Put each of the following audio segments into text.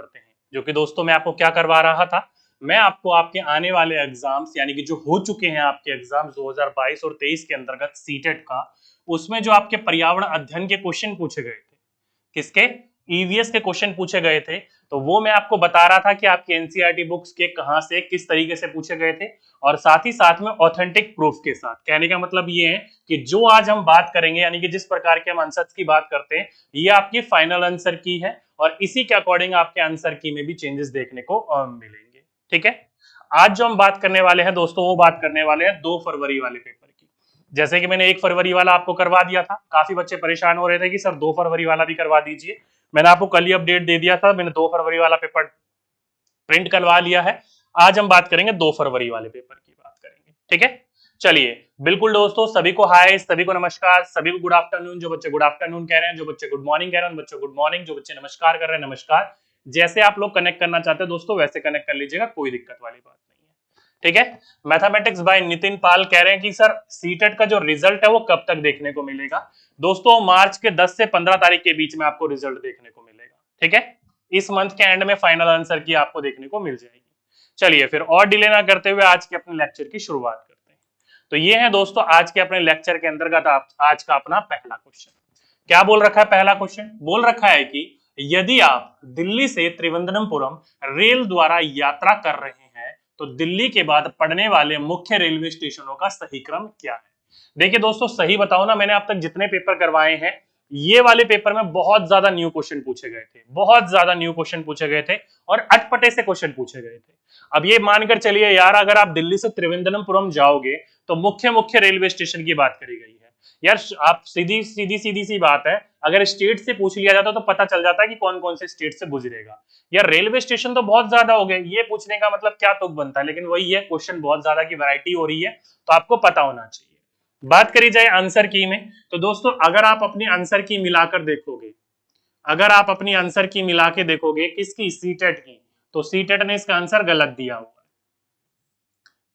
करते हैं, जो कि दोस्तों मैं आपको क्या करवा रहा था, मैं आपको आपके आने वाले एग्जाम्स यानी कि जो हो चुके हैं आपके एग्जाम्स 2022 और 23 के अंतर्गत सीटेट का, उसमें जो आपके पर्यावरण अध्ययन के क्वेश्चन पूछे गए थे, किसके, ईवीएस के क्वेश्चन पूछे गए थे, तो वो मैं आपको बता रहा था कि आपकी एनसीईआरटी बुक्स के कहां से किस तरीके से पूछे गए थे, और साथ ही साथ में ऑथेंटिक प्रूफ के साथ। कहने का मतलब ये है कि जो आज हम बात करेंगे यानी कि जिस प्रकार के हम आंसर्स की बात करते हैं, ये आपकी फाइनल आंसर की है और इसी के अकॉर्डिंग आपके आंसर की में भी चेंजेस देखने को मिलेंगे। ठीक है, आज जो हम बात करने वाले हैं दोस्तों, वो बात करने वाले हैं 2 फरवरी वाले पेपर की। जैसे कि मैंने 1 फरवरी वाला आपको करवा दिया था, काफी बच्चे परेशान हो रहे थे कि सर 2 फरवरी वाला भी करवा दीजिए। मैंने आपको कल ही अपडेट दे दिया था, मैंने 2 फरवरी वाला पेपर प्रिंट करवा लिया है। आज हम बात करेंगे 2 फरवरी वाले पेपर की बात करेंगे। ठीक है, चलिए बिल्कुल दोस्तों, सभी को हाय, सभी को नमस्कार, सभी को गुड आफ्टरनून। जो बच्चे गुड आफ्टरनून कह रहे हैं, जो बच्चे गुड मॉर्निंग कह रहे हैं, उन बच्चों गुड मॉर्निंग, जो बच्चे नमस्कार कर रहे हैं नमस्कार। जैसे आप लोग कनेक्ट करना चाहते हैं दोस्तों, वैसे कनेक्ट कर लीजिएगा, कोई दिक्कत वाली बात नहीं है। ठीक है, मैथमेटिक्स बाय नितिन पाल कह रहे हैं कि सर सीटेट का जो रिजल्ट है वो कब तक देखने को मिलेगा। दोस्तों मार्च के 10 से 15 तारीख के बीच में आपको रिजल्ट देखने को मिलेगा। ठीक है, इस मंथ के एंड में फाइनल आंसर की आपको देखने को मिल जाएगी। चलिए फिर और डिले ना करते हुए आज के अपने लेक्चर की शुरुआत करते हैं। तो ये है दोस्तों आज के अपने लेक्चर के अंतर्गत आज का अपना पहला क्वेश्चन। क्या बोल रखा है पहला क्वेश्चन? बोल रखा है कि यदि आप दिल्ली से त्रिवेंद्रमपुरम रेल द्वारा यात्रा कर रहे हैं तो दिल्ली के बाद पड़ने वाले मुख्य रेलवे स्टेशनों का सही क्रम क्या है। देखिए दोस्तों, सही बताओ ना, मैंने अब तक जितने पेपर करवाए हैं ये वाले पेपर में बहुत ज्यादा न्यू क्वेश्चन पूछे गए थे, बहुत ज्यादा न्यू क्वेश्चन पूछे गए थे और अटपटे से क्वेश्चन पूछे गए थे। अब ये मानकर चलिए यार, अगर आप दिल्ली से त्रिवेंद्रमपुरम जाओगे तो मुख्य मुख्य रेलवे स्टेशन की बात करी गई है यार। आप सीधी सी बात है, अगर स्टेट से पूछ लिया जाता तो पता चल जाता है कि कौन कौन से स्टेट से गुजरेगा। यार रेलवे स्टेशन तो बहुत ज्यादा हो गए, ये पूछने का मतलब क्या तुक बनता है, लेकिन वही है, क्वेश्चन बहुत ज्यादा की वैरायटी हो रही है तो आपको पता होना चाहिए। बात करी जाए आंसर की में, तो दोस्तों अगर आप अपनी आंसर की मिलाकर देखोगे, अगर आप अपनी आंसर की मिला के देखोगे किसकी, सीटेट की, तो सीटेट ने इसका आंसर गलत दिया हुआ है।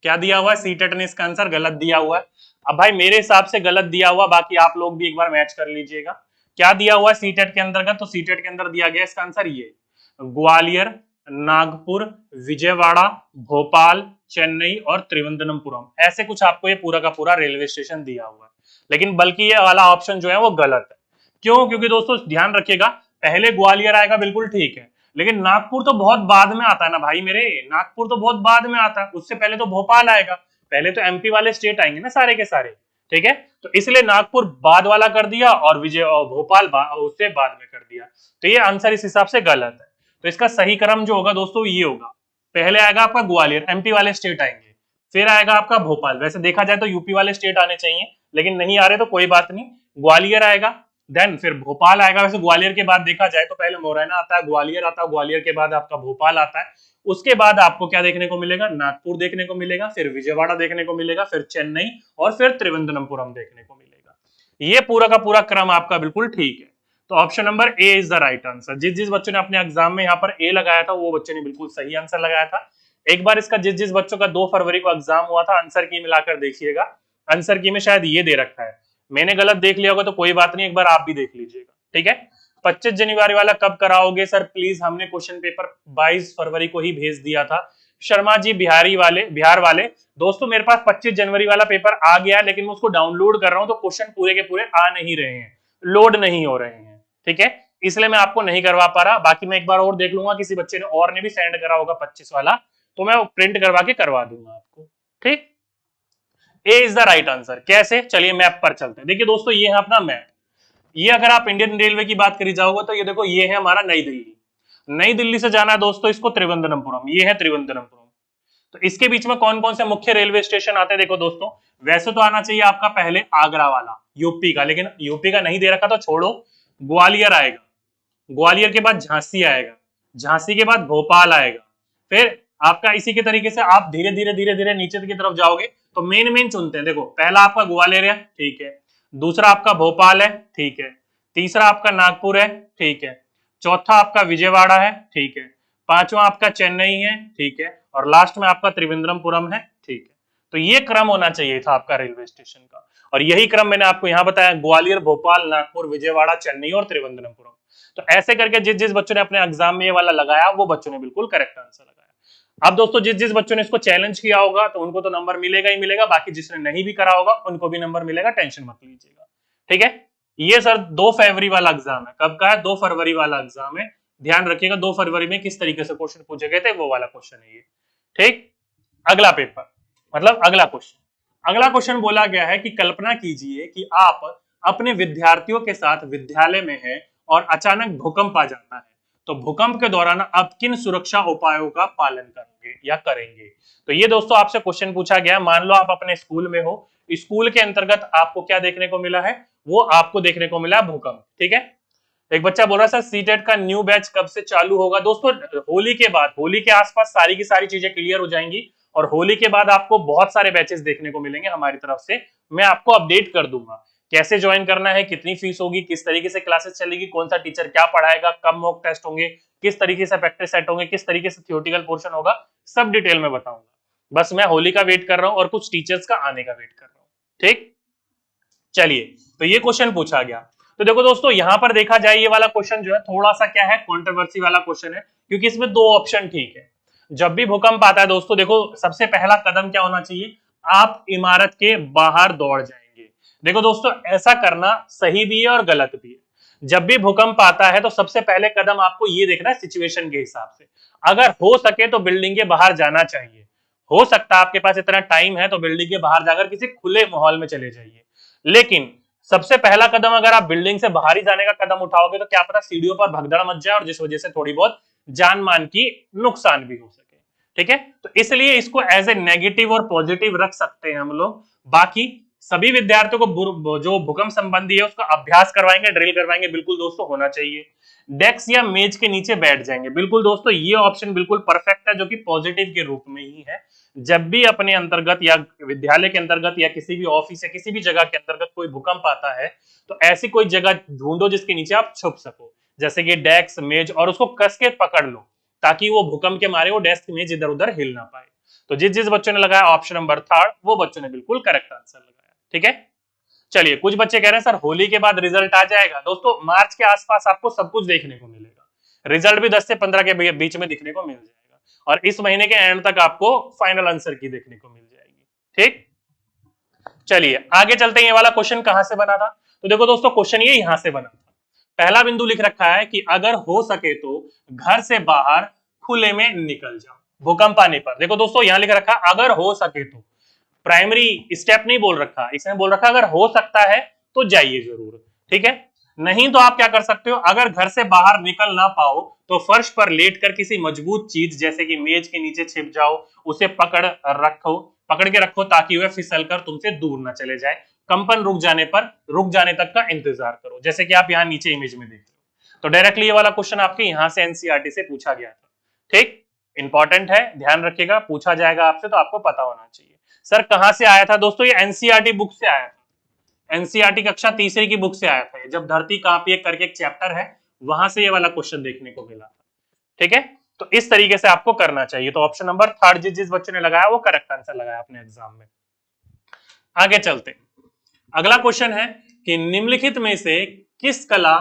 क्या दिया हुआ है? सीटेट ने इसका आंसर गलत दिया हुआ है। अब भाई मेरे हिसाब से गलत दिया हुआ, बाकी आप लोग भी एक बार मैच कर लीजिएगा। क्या दिया हुआ है सीटेट के अंतर्गत? तो सीटेट के अंदर दिया गया इसका आंसर ये ग्वालियर, नागपुर, विजयवाड़ा, भोपाल, चेन्नई और त्रिवेंद्रमपुरम, ऐसे कुछ आपको ये पूरा का पूरा रेलवे स्टेशन दिया हुआ है। लेकिन बल्कि ये वाला ऑप्शन जो है वो गलत है। क्यों? क्योंकि दोस्तों ध्यान रखिएगा, पहले ग्वालियर आएगा, बिल्कुल ठीक है, लेकिन नागपुर तो बहुत बाद में आता है ना भाई मेरे, नागपुर तो बहुत बाद में आता है, उससे पहले तो भोपाल आएगा, पहले तो एमपी वाले स्टेट आएंगे ना सारे के सारे। ठीक है, तो इसलिए नागपुर बाद वाला कर दिया और विजय और भोपाल उससे बाद में कर दिया, तो ये आंसर इस हिसाब से गलत है। तो इसका सही क्रम जो होगा दोस्तों ये होगा, पहले आएगा आपका ग्वालियर, एमपी वाले स्टेट आएंगे, फिर आएगा आपका भोपाल। वैसे देखा जाए तो यूपी वाले स्टेट आने चाहिए, लेकिन नहीं आ रहे तो कोई बात नहीं, ग्वालियर आएगा, देन फिर भोपाल आएगा। वैसे ग्वालियर के बाद देखा जाए तो पहले मोरैना आता है, ग्वालियर आता है, ग्वालियर के बाद आपका भोपाल आता है, उसके बाद आपको क्या देखने को मिलेगा, नागपुर देखने को मिलेगा, फिर विजयवाड़ा देखने को मिलेगा, फिर चेन्नई और फिर त्रिवेंद्रमपुरम देखने को मिलेगा। ये पूरा का पूरा क्रम आपका बिल्कुल ठीक है। तो option number A is the right answer. जिस बच्चों ने अपने एग्जाम में यहाँ पर ए लगाया था वो बच्चे ने बिल्कुल सही आंसर लगाया था। एक बार इसका जिस बच्चों का 2 फरवरी को एग्जाम हुआ था आंसर की मिलाकर देखिएगा, आंसर की में शायद ये दे रखा है, मैंने गलत देख लिया होगा तो कोई बात नहीं, एक बार आप भी देख लीजिएगा। ठीक है, 25 जनवरी वाला कब कराओगे सर प्लीज? हमने क्वेश्चन पेपर 22 फरवरी को ही भेज दिया था। शर्मा जी बिहार वाले दोस्तों, मेरे पास 25 जनवरी वाला पेपर आ गया, लेकिन मैं उसको डाउनलोड कर रहा हूं तो क्वेश्चन पूरे के पूरे आ नहीं रहे हैं, लोड नहीं हो रहे हैं। ठीक है, इसलिए मैं आपको नहीं करवा पा रहा। बाकी मैं एक बार और देख लूंगा, किसी बच्चे ने और ने भी सेंड करा होगा 25 वाला, तो मैं प्रिंट करवा के करवा दूंगा आपको। ठीक, ए इज द राइट आंसर। कैसे? चलिए मैप पर चलते हैं। देखिए दोस्तों ये है अपना मैप। ये अगर आप इंडियन रेलवे की बात करी जाओगे तो ये देखो, ये है हमारा नई दिल्ली। नई दिल्ली से जाना है दोस्तों इसको त्रिवेंद्रमपुरम, ये है त्रिवेंद्रमपुरम। तो इसके बीच में कौन कौन से मुख्य रेलवे स्टेशन आते हैं? देखो दोस्तों, वैसे तो आना चाहिए आपका पहले आगरा वाला, यूपी का, लेकिन यूपी का नहीं दे रखा तो छोड़ो, ग्वालियर आएगा, ग्वालियर के बाद झांसी आएगा, झांसी के बाद भोपाल आएगा, फिर आपका इसी के तरीके से आप धीरे धीरे नीचे की तरफ जाओगे तो मेन चुनते हैं। देखो पहला आपका ग्वालियर है, ठीक है, दूसरा आपका भोपाल है, ठीक है, तीसरा आपका नागपुर है, ठीक है, चौथा आपका विजयवाड़ा है, ठीक है, पांचवा आपका चेन्नई है, ठीक है, और लास्ट में आपका त्रिवेंद्रमपुरम है, ठीक है। तो ये क्रम होना चाहिए था आपका रेलवे स्टेशन का, और यही क्रम मैंने आपको यहां बताया, ग्वालियर, भोपाल, नागपुर, विजयवाड़ा, चेन्नई और त्रिवेंद्रमपुरम। तो ऐसे करके जिस जिस बच्चों ने अपने एग्जाम में ये वाला लगाया वो बच्चों ने बिल्कुल करेक्ट आंसर लगाया। अब दोस्तों जिस जिस बच्चों ने इसको चैलेंज किया होगा तो उनको तो नंबर मिलेगा ही मिलेगा, बाकी जिसने नहीं भी करा होगा उनको भी नंबर मिलेगा, टेंशन मत लीजिएगा। ठीक है, ये सर 2 फरवरी वाला एग्जाम है। कब का है? 2 फरवरी वाला एग्जाम है। ध्यान रखिएगा 2 फरवरी में किस तरीके से क्वेश्चन पूछे गए थे वो वाला क्वेश्चन है ये। ठीक, अगला पेपर मतलब अगला क्वेश्चन। अगला क्वेश्चन बोला गया है कि कल्पना कीजिए कि आप अपने विद्यार्थियों के साथ विद्यालय में हैं और अचानक भूकंप आ जाता है, तो भूकंप के दौरान आप किन सुरक्षा उपायों का पालन करोगे या करेंगे? तो ये दोस्तों आपसे क्वेश्चन पूछा गया। मान लो आप अपने स्कूल में हो, स्कूल के अंतर्गत आपको क्या देखने को मिला है? वो आपको देखने को मिला भूकंप। ठीक है, एक बच्चा बोल रहा है सर सीटेट का न्यू बैच कब से चालू होगा? दोस्तों होली के बाद, होली के आसपास सारी की सारी चीजें क्लियर हो जाएंगी और होली के बाद आपको बहुत सारे बैचेस देखने को मिलेंगे हमारी तरफ से। मैं आपको अपडेट कर दूंगा कैसे ज्वाइन करना है, कितनी फीस होगी, किस तरीके से क्लासेस चलेगी, कौन सा टीचर क्या पढ़ाएगा, कब मॉक टेस्ट होंगे, किस तरीके से प्रैक्टिस सेट होंगे, किस तरीके से थियोरेटिकल पोर्शन होगा, सब डिटेल में बताऊंगा। बस मैं होली का वेट कर रहा हूं और कुछ टीचर्स का आने का वेट कर रहा हूं। ठीक, चलिए तो ये क्वेश्चन पूछा गया। तो देखो दोस्तों यहां पर देखा जाए ये वाला क्वेश्चन जो है थोड़ा सा क्या है, कंट्रोवर्सी वाला क्वेश्चन है, क्योंकि इसमें 2 ऑप्शन ठीक है। जब भी भूकंप आता है दोस्तों, देखो सबसे पहला कदम क्या होना चाहिए? आप इमारत के बाहर दौड़ जाएंगे। देखो दोस्तों ऐसा करना सही भी है और गलत भी है। जब भी भूकंप आता है तो सबसे पहले कदम आपको ये देखना है सिचुएशन के हिसाब से। अगर हो सके तो बिल्डिंग के बाहर जाना चाहिए। हो सकता है आपके पास इतना टाइम है तो बिल्डिंग के बाहर जाकर किसी खुले माहौल में चले जाइए। लेकिन सबसे पहला कदम अगर आप बिल्डिंग से बाहर ही जाने का कदम उठाओगे तो क्या पता सीढ़ियों पर भगदड़ मच जाए और जिस वजह से थोड़ी बहुत जान मान की नुकसान भी हो सके। ठीक है, तो इसलिए इसको एज ए नेगेटिव और पॉजिटिव रख सकते हैं हम लोग। बाकी सभी विद्यार्थियों को जो भूकंप संबंधी है उसका अभ्यास करवाएंगे, ड्रिल करवाएंगे, बिल्कुल दोस्तों होना चाहिए। डेस्क या मेज के नीचे बैठ जाएंगे, बिल्कुल दोस्तों ये ऑप्शन बिल्कुल परफेक्ट है जो कि पॉजिटिव के रूप में ही है। जब भी अपने अंतर्गत या विद्यालय के अंतर्गत या किसी भी ऑफिस या किसी भी जगह के अंतर्गत कोई भूकंप आता है तो ऐसी कोई जगह ढूंढो जिसके नीचे आप छुप सको, जैसे कि डेस्क मेज, और उसको कस के पकड़ लो ताकि वो भूकंप के मारे वो डेस्क मेज इधर उधर हिल ना पाए। तो जिस जिस बच्चों ने लगाया ऑप्शन नंबर 3 वो बच्चों ने बिल्कुल करेक्ट आंसर लगाया। ठीक है, चलिए कुछ बच्चे कह रहे हैं सर होली के बाद रिजल्ट आ जाएगा। दोस्तों मार्च के आसपास आपको सब कुछ देखने को मिलेगा, रिजल्ट भी 10 से 15 के बीच में दिखने को मिल जाएगा और इस महीने के एंड तक आपको फाइनल आंसर की देखने को मिल जाएगी। ठीक, चलिए आगे चलते हैं। ये वाला क्वेश्चन कहां से बना था? तो देखो दोस्तों क्वेश्चन ये यहां से बना था। पहला बिंदु लिख रखा है कि अगर हो सके तो घर से बाहर खुले में निकल जाओ भूकंप आने पर। देखो दोस्तों यहां लिख रखा अगर हो सके तो, प्राइमरी स्टेप नहीं बोल रखा, इसने बोल रखा अगर हो सकता है तो जाइए जरूर। ठीक है, नहीं तो आप क्या कर सकते हो, अगर घर से बाहर निकल ना पाओ तो फर्श पर लेटकर किसी मजबूत चीज जैसे कि मेज के नीचे छिप जाओ, उसे पकड़ के रखो ताकि वह फिसलकर तुमसे दूर ना चले जाए। कंपन रुक जाने तक का इंतजार करो, जैसे कि आप यहाँ नीचे इमेज में देख रहे हो। तो डायरेक्टली ये वाला क्वेश्चन आपके यहाँ से एनसीईआरटी से पूछा गया था। ठीक, इंपॉर्टेंट है, ध्यान रखिएगा, पूछा जाएगा आपसे तो आपको पता होना चाहिए। सर कहां से आया था? दोस्तों ये एनसीईआरटी बुक से आया था, एनसीईआरटी कक्षा 3री की बुक से आया था। जब धरती कांपी एक करके एक चैप्टर है वहां से ये वाला क्वेश्चन देखने को मिला था। ठीक है, तो इस तरीके से आपको करना चाहिए। तो ऑप्शन नंबर 3 जिस बच्चे ने लगाया वो करेक्ट आंसर लगाया अपने एग्जाम में। आगे चलते, अगला क्वेश्चन है कि निम्नलिखित में से किस कला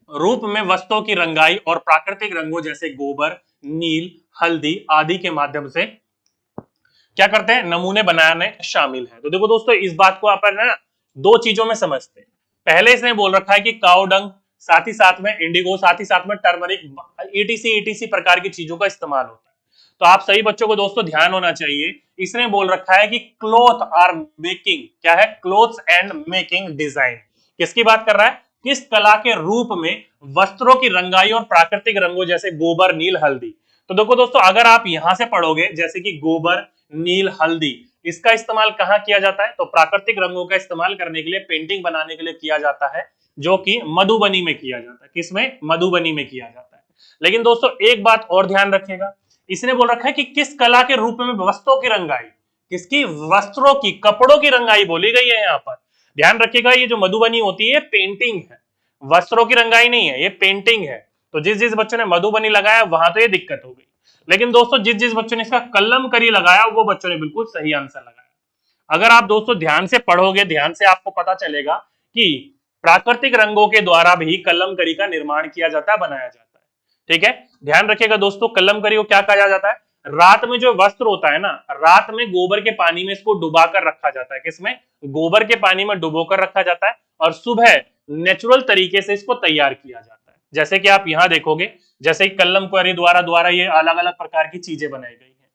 रूप में वस्तुओं की रंगाई और प्राकृतिक रंगों जैसे गोबर, नील, हल्दी आदि के माध्यम से क्या करते हैं, नमूने बनाने शामिल है। तो देखो दोस्तों इस बात को अपन ना 2 चीजों में समझते हैं। पहले इसने बोल रखा है कि काऊ डंग, साथ ही साथ में इंडिगो, साथ ही साथ में टर्मरिक, ईटीसी प्रकार की चीजों का इस्तेमाल होता है। तो आप सभी बच्चों को दोस्तों ध्यान होना चाहिए, इसने बोल रखा है कि क्लोथ आर मेकिंग, क्या है, क्लोथ्स एंड मेकिंग डिजाइन। किसकी बात कर रहा है? किस कला के रूप में वस्त्रों की रंगाई और प्राकृतिक रंगों जैसे गोबर, नील, हल्दी। तो देखो दोस्तों अगर आप यहां से पढ़ोगे जैसे कि गोबर, नील, हल्दी, इसका इस्तेमाल कहां किया जाता है? तो प्राकृतिक रंगों का इस्तेमाल करने के लिए, पेंटिंग बनाने के लिए किया जाता है, जो कि मधुबनी में किया जाता है। किसमें? मधुबनी में किया जाता है। लेकिन दोस्तों एक बात और ध्यान रखिएगा, इसने बोल रखा है कि किस कला के रूप में वस्त्रों की रंगाई, किसकी? वस्त्रों की, कपड़ों की रंगाई बोली गई है यहाँ पर। ध्यान रखिएगा ये जो मधुबनी होती है पेंटिंग है, वस्त्रों की रंगाई नहीं है, ये पेंटिंग है। तो जिस जिस बच्चों ने मधुबनी लगाया वहां तो ये दिक्कत हो गई। लेकिन दोस्तों जिस जिस बच्चों ने इसका कलमकरी लगाया वो बच्चों ने बिल्कुल सही आंसर लगाया। अगर आप दोस्तों ध्यान से पढ़ोगे, ध्यान से आपको पता चलेगा कि प्राकृतिक रंगों के द्वारा भी कलमकरी का निर्माण किया जाता है, बनाया जाता है। ठीक है, ध्यान रखिएगा दोस्तों, कलमकरी को क्या कहा जाता है, रात में जो वस्त्र होता है ना, रात में गोबर के पानी में इसको डुबा कर रखा जाता है। किसमें? गोबर के पानी में डुबो कर रखा जाता है और सुबह नेचुरल तरीके से इसको तैयार किया जाता है। जैसे कि आप यहां देखोगे, जैसे कलमकरी द्वारा ये अलग अलग प्रकार की चीजें बनाई गई है।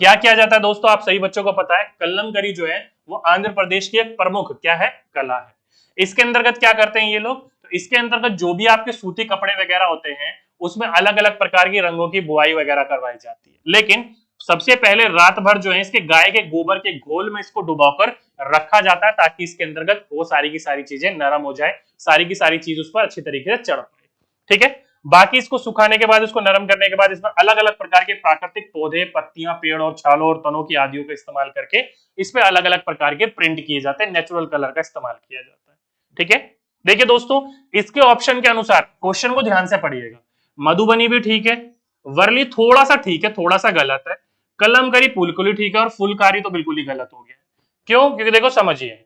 क्या किया जाता है दोस्तों, आप सही बच्चों को पता है, कलमकरी जो है वो आंध्र प्रदेश की एक प्रमुख क्या है, कला है। इसके अंतर्गत क्या करते हैं ये लोग, तो इसके अंतर्गत जो भी आपके सूती कपड़े वगैरह होते हैं उसमें अलग अलग प्रकार की रंगों की बुआई वगैरह करवाई जाती है। लेकिन सबसे पहले रात भर जो है इसके गाय के गोबर के घोल में इसको डुबाकर रखा जाता है, ताकि इसके अंतर्गत वो सारी की सारी चीजें नरम हो जाए, सारी की सारी चीज उस पर अच्छी तरीके से चढ़ पाए। ठीक है, बाकी इसको सुखाने के बाद, इसको नरम करने के बाद इसमें अलग अलग प्रकार के प्राकृतिक पौधे, पत्तियां, पेड़ और छालों और तनों की आदियों का इस्तेमाल करके इस पे अलग अलग प्रकार के प्रिंट किए जाते हैं, नेचुरल कलर का इस्तेमाल किया जाता है। ठीक है, देखिए दोस्तों, इसके ऑप्शन के अनुसार क्वेश्चन को ध्यान से पढ़िएगा। मधुबनी भी ठीक है, वर्ली थोड़ा सा ठीक है, थोड़ा सा गलत है, कलमकरी बिल्कुल ही ठीक है, और फुलकारी तो बिल्कुल ही गलत हो गया। क्यों? क्योंकि देखो समझिए,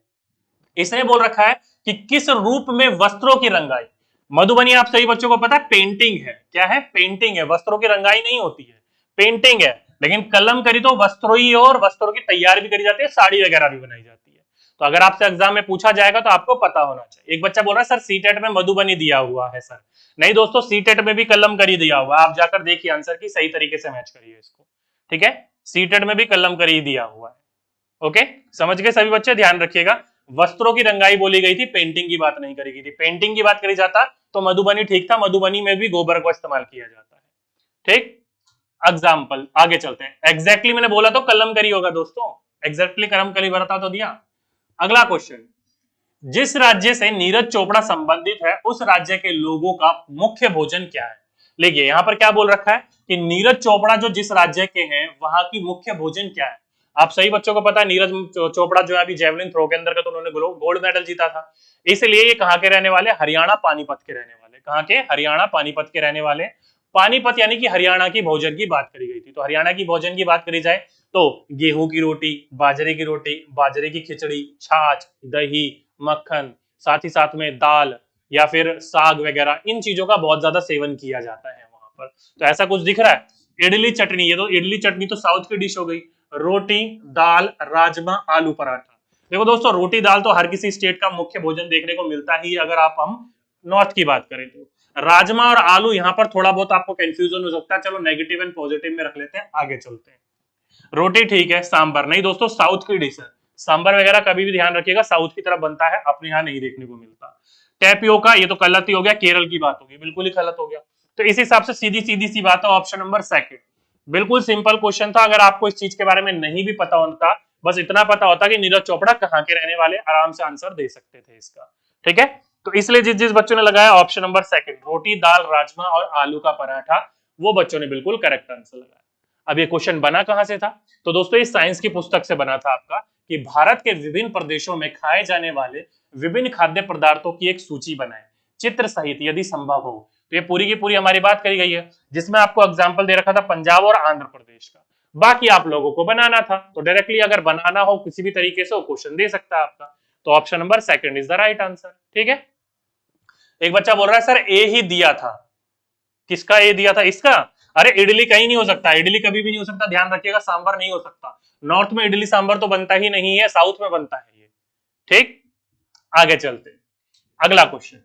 इसने बोल रखा है कि किस रूप में वस्त्रों की रंगाई। मधुबनी आप सही बच्चों को पता है पेंटिंग है, क्या है, पेंटिंग है, वस्त्रों की रंगाई नहीं होती है, पेंटिंग है। लेकिन कलमकरी तो वस्त्रों ही, और वस्त्रों की तैयार भी करी जाती है, साड़ी वगैरह भी बनाई जाती है। तो अगर आपसे एग्जाम में पूछा जाएगा तो आपको पता होना चाहिए। एक बच्चा बोल रहा है सर सीटेट में मधुबनी दिया हुआ है सर, नहीं दोस्तों, सीटेट में भी कलमकरी दिया हुआ है, आप जाकर देखिए आंसर की सही तरीके से मैच करिए इसको। ठीक है, सीटेट में भी कलमकरी दिया हुआ है। ओके, समझ गए सभी बच्चे, ध्यान रखिएगा, वस्त्रों की रंगाई बोली गई थी, पेंटिंग की बात नहीं करी गई थी। पेंटिंग की बात करी जाता तो मधुबनी ठीक था, मधुबनी में भी गोबर का इस्तेमाल किया जाता है। ठीक, एग्जाम्पल आगे चलते हैं। एग्जैक्टली मैंने बोला तो कलमकरी होगा दोस्तों, एग्जैक्टली कलमकरी बता तो दिया। अगला क्वेश्चन, जिस राज्य से नीरज चोपड़ा संबंधित है उस राज्य के लोगों का मुख्य भोजन क्या है। देखिए यहाँ पर क्या बोल रखा है कि नीरज चोपड़ा जो जिस राज्य के हैं वहां की मुख्य भोजन क्या है। आप सही बच्चों को पता है नीरज चोपड़ा जो है अभी जेवलिन थ्रो के अंदर तो उन्होंने गोल्ड मेडल जीता था, इसलिए ये कहाँ के रहने वाले, हरियाणा पानीपत के रहने वाले। कहाँ के? हरियाणा पानीपत के रहने वाले। पानीपत यानी कि हरियाणा की भोजन की बात करी गई थी। तो हरियाणा की भोजन की बात करी जाए तो गेहूं की रोटी, बाजरे की रोटी, बाजरे की खिचड़ी, छाछ, दही, मक्खन, साथ ही साथ में दाल या फिर साग वगैरह, इन चीजों का बहुत ज्यादा सेवन किया जाता है वहां पर। तो ऐसा कुछ दिख रहा है, इडली चटनी, ये तो इडली चटनी तो साउथ की डिश हो गई। रोटी, दाल, राजमा, आलू पराठा। देखो दोस्तों, रोटी दाल तो हर किसी स्टेट का मुख्य भोजन देखने को मिलता ही, अगर आप हम नॉर्थ की बात करें तो। राजमा और आलू यहाँ पर थोड़ा बहुत आपको कंफ्यूजन हो सकता है, चलो नेगेटिव एंड पॉजिटिव में रख लेते हैं, आगे चलते हैं। रोटी ठीक है, सांबर नहीं दोस्तों, साउथ की डिश है। सांबर वगैरह कभी भी ध्यान रखिएगा साउथ की तरफ बनता है, अपने यहाँ नहीं देखने को मिलता। टैपियोका, ये तो गलत ही हो गया, केरल की बात होगी, बिल्कुल ही गलत हो गया। तो इस हिसाब से सीधी सीधी सी बात है, ऑप्शन नंबर सेकंड। बिल्कुल सिंपल क्वेश्चन था, अगर आपको इस चीज के बारे में नहीं भी पता होता, बस इतना पता होता कि नीरज चोपड़ा कहाँ के रहने वाले, आराम से आंसर दे सकते थे इसका। ठीक है, तो इसलिए जिस जिस बच्चों ने लगाया ऑप्शन नंबर सेकंड, रोटी, दाल, राजमा और आलू का पराठा, वो बच्चों ने बिल्कुल करेक्ट आंसर लगाया। अब ये क्वेश्चन बना कहां से था, तो दोस्तों इस साइंस की पुस्तक से बना था आपका, कि भारत के विभिन्न प्रदेशों में खाए जाने वाले विभिन्न खाद्य पदार्थों की एक सूची बनाए चित्र सहित यदि संभव हो। तो ये पूरी की पूरी हमारी बात करी गई है, जिसमें आपको एग्जाम्पल दे रखा था पंजाब और आंध्र प्रदेश का। बाकी आप लोगों को बनाना था, तो डायरेक्टली अगर बनाना हो किसी भी तरीके से वो क्वेश्चन दे सकता है आपका। तो option number second is the right answer. ठीक है, एक बच्चा बोल रहा है सर ए ही दिया था, किसका ए दिया था, इसका? अरे इडली कहीं नहीं हो सकता, इडली कभी भी नहीं हो सकता, ध्यान रखिएगा, सांभर नहीं हो सकता। नॉर्थ में इडली सांभर तो बनता ही नहीं है, साउथ में बनता है ये। ठीक, आगे चलते। अगला क्वेश्चन,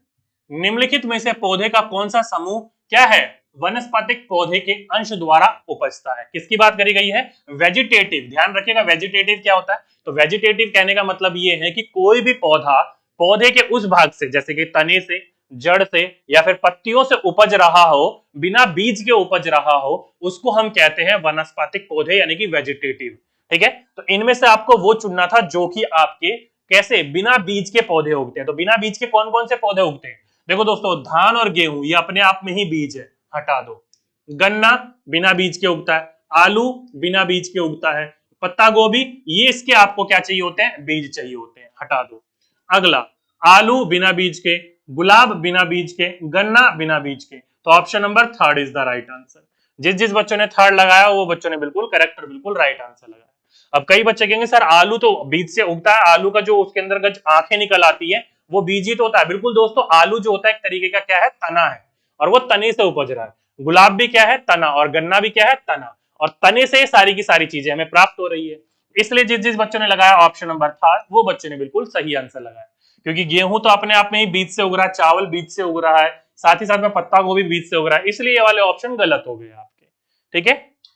निम्नलिखित में से पौधे का कौन सा समूह क्या है वनस्पतिक पौधे के अंश द्वारा उपजता है। किसकी बात करी गई है? वेजिटेटिव। ध्यान रखिएगा वेजिटेटिव क्या होता है, तो वेजिटेटिव कहने का मतलब ये है कि कोई भी पौधा पौधे के उस भाग से, जैसे कि तने से, जड़ से या फिर पत्तियों से उपज रहा हो, बिना बीज के उपज रहा हो, उसको हम कहते हैं वनस्पतिक पौधे यानी कि वेजिटेटिव। ठीक है, तो इनमें से आपको वो चुनना था जो कि आपके कैसे बिना बीज के पौधे उगते हैं। तो बिना बीज के कौन कौन से पौधे उगते हैं? देखो दोस्तों, धान और गेहूं ये अपने आप में ही बीज है, हटा दो। गन्ना बिना बीज के उगता है, आलू बिना बीज के उगता है, पत्ता गोभी, ये इसके आपको क्या चाहिए होते हैं? बीज चाहिए होते हैं, हटा दो। अगला, आलू बिना बीज के, गुलाब बिना बीज के, गन्ना बिना बीज के। तो option number third is the right answer. जिस जिस बच्चों ने थर्ड लगाया वो बच्चों ने बिल्कुल करेक्ट और बिल्कुल राइट आंसर लगाया। अब कई बच्चे कहेंगे सर आलू तो बीज से उगता है, आलू का जो उसके अंदर आंखें निकल आती है वो बीजी तो होता है। बिल्कुल दोस्तों, आलू जो होता है एक तरीके का क्या है, तना है, और वो तने से उपज रहा है। गुलाब भी क्या है, तना, और गन्ना भी क्या है, तना, और तने से सारी की सारी चीजें हमें प्राप्त हो रही है। इसलिए जिस जिस बच्चों ने लगाया ऑप्शन नंबर था, वो बच्चों ने बिल्कुल सही आंसर लगाया। क्योंकि गेहूं तो अपने आप में ही बीज से उग रहा है, चावल बीज से उग रहा है, साथ ही साथ में पत्ता गोभी बीज से उग रहा है, इसलिए ये वाले ऑप्शन गलत हो गए आपके। ठीक है,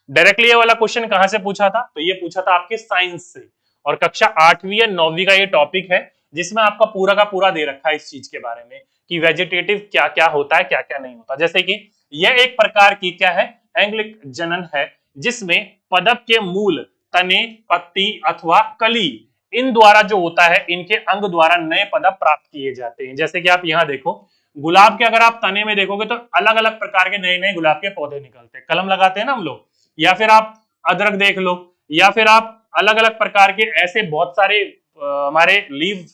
डायरेक्टली ये वाला क्वेश्चन कहां से पूछा था, तो ये पूछा था आपके साइंस से, और कक्षा 8वीं या 9वीं का ये टॉपिक है, जिसमें आपका पूरा का पूरा दे रखा है इस चीज के बारे में कि वेजिटेटिव क्या क्या होता है, क्या क्या नहीं होता। जैसे कि यह एक प्रकार की क्या है, एंग्लिक जनन है, जिसमें पदप के मूल, तने, पत्ती अथवा कली, इन द्वारा जो होता है, इनके अंग द्वारा नए पदप प्राप्त किए जाते हैं। जैसे कि आप यहाँ देखो, गुलाब के अगर आप तने में देखोगे तो अलग अलग प्रकार के नए नए गुलाब के पौधे निकलते हैं, कलम लगाते हैं ना हम लोग, या फिर आप अदरक देख लो, या फिर आप अलग अलग प्रकार के ऐसे बहुत सारे हमारे लीव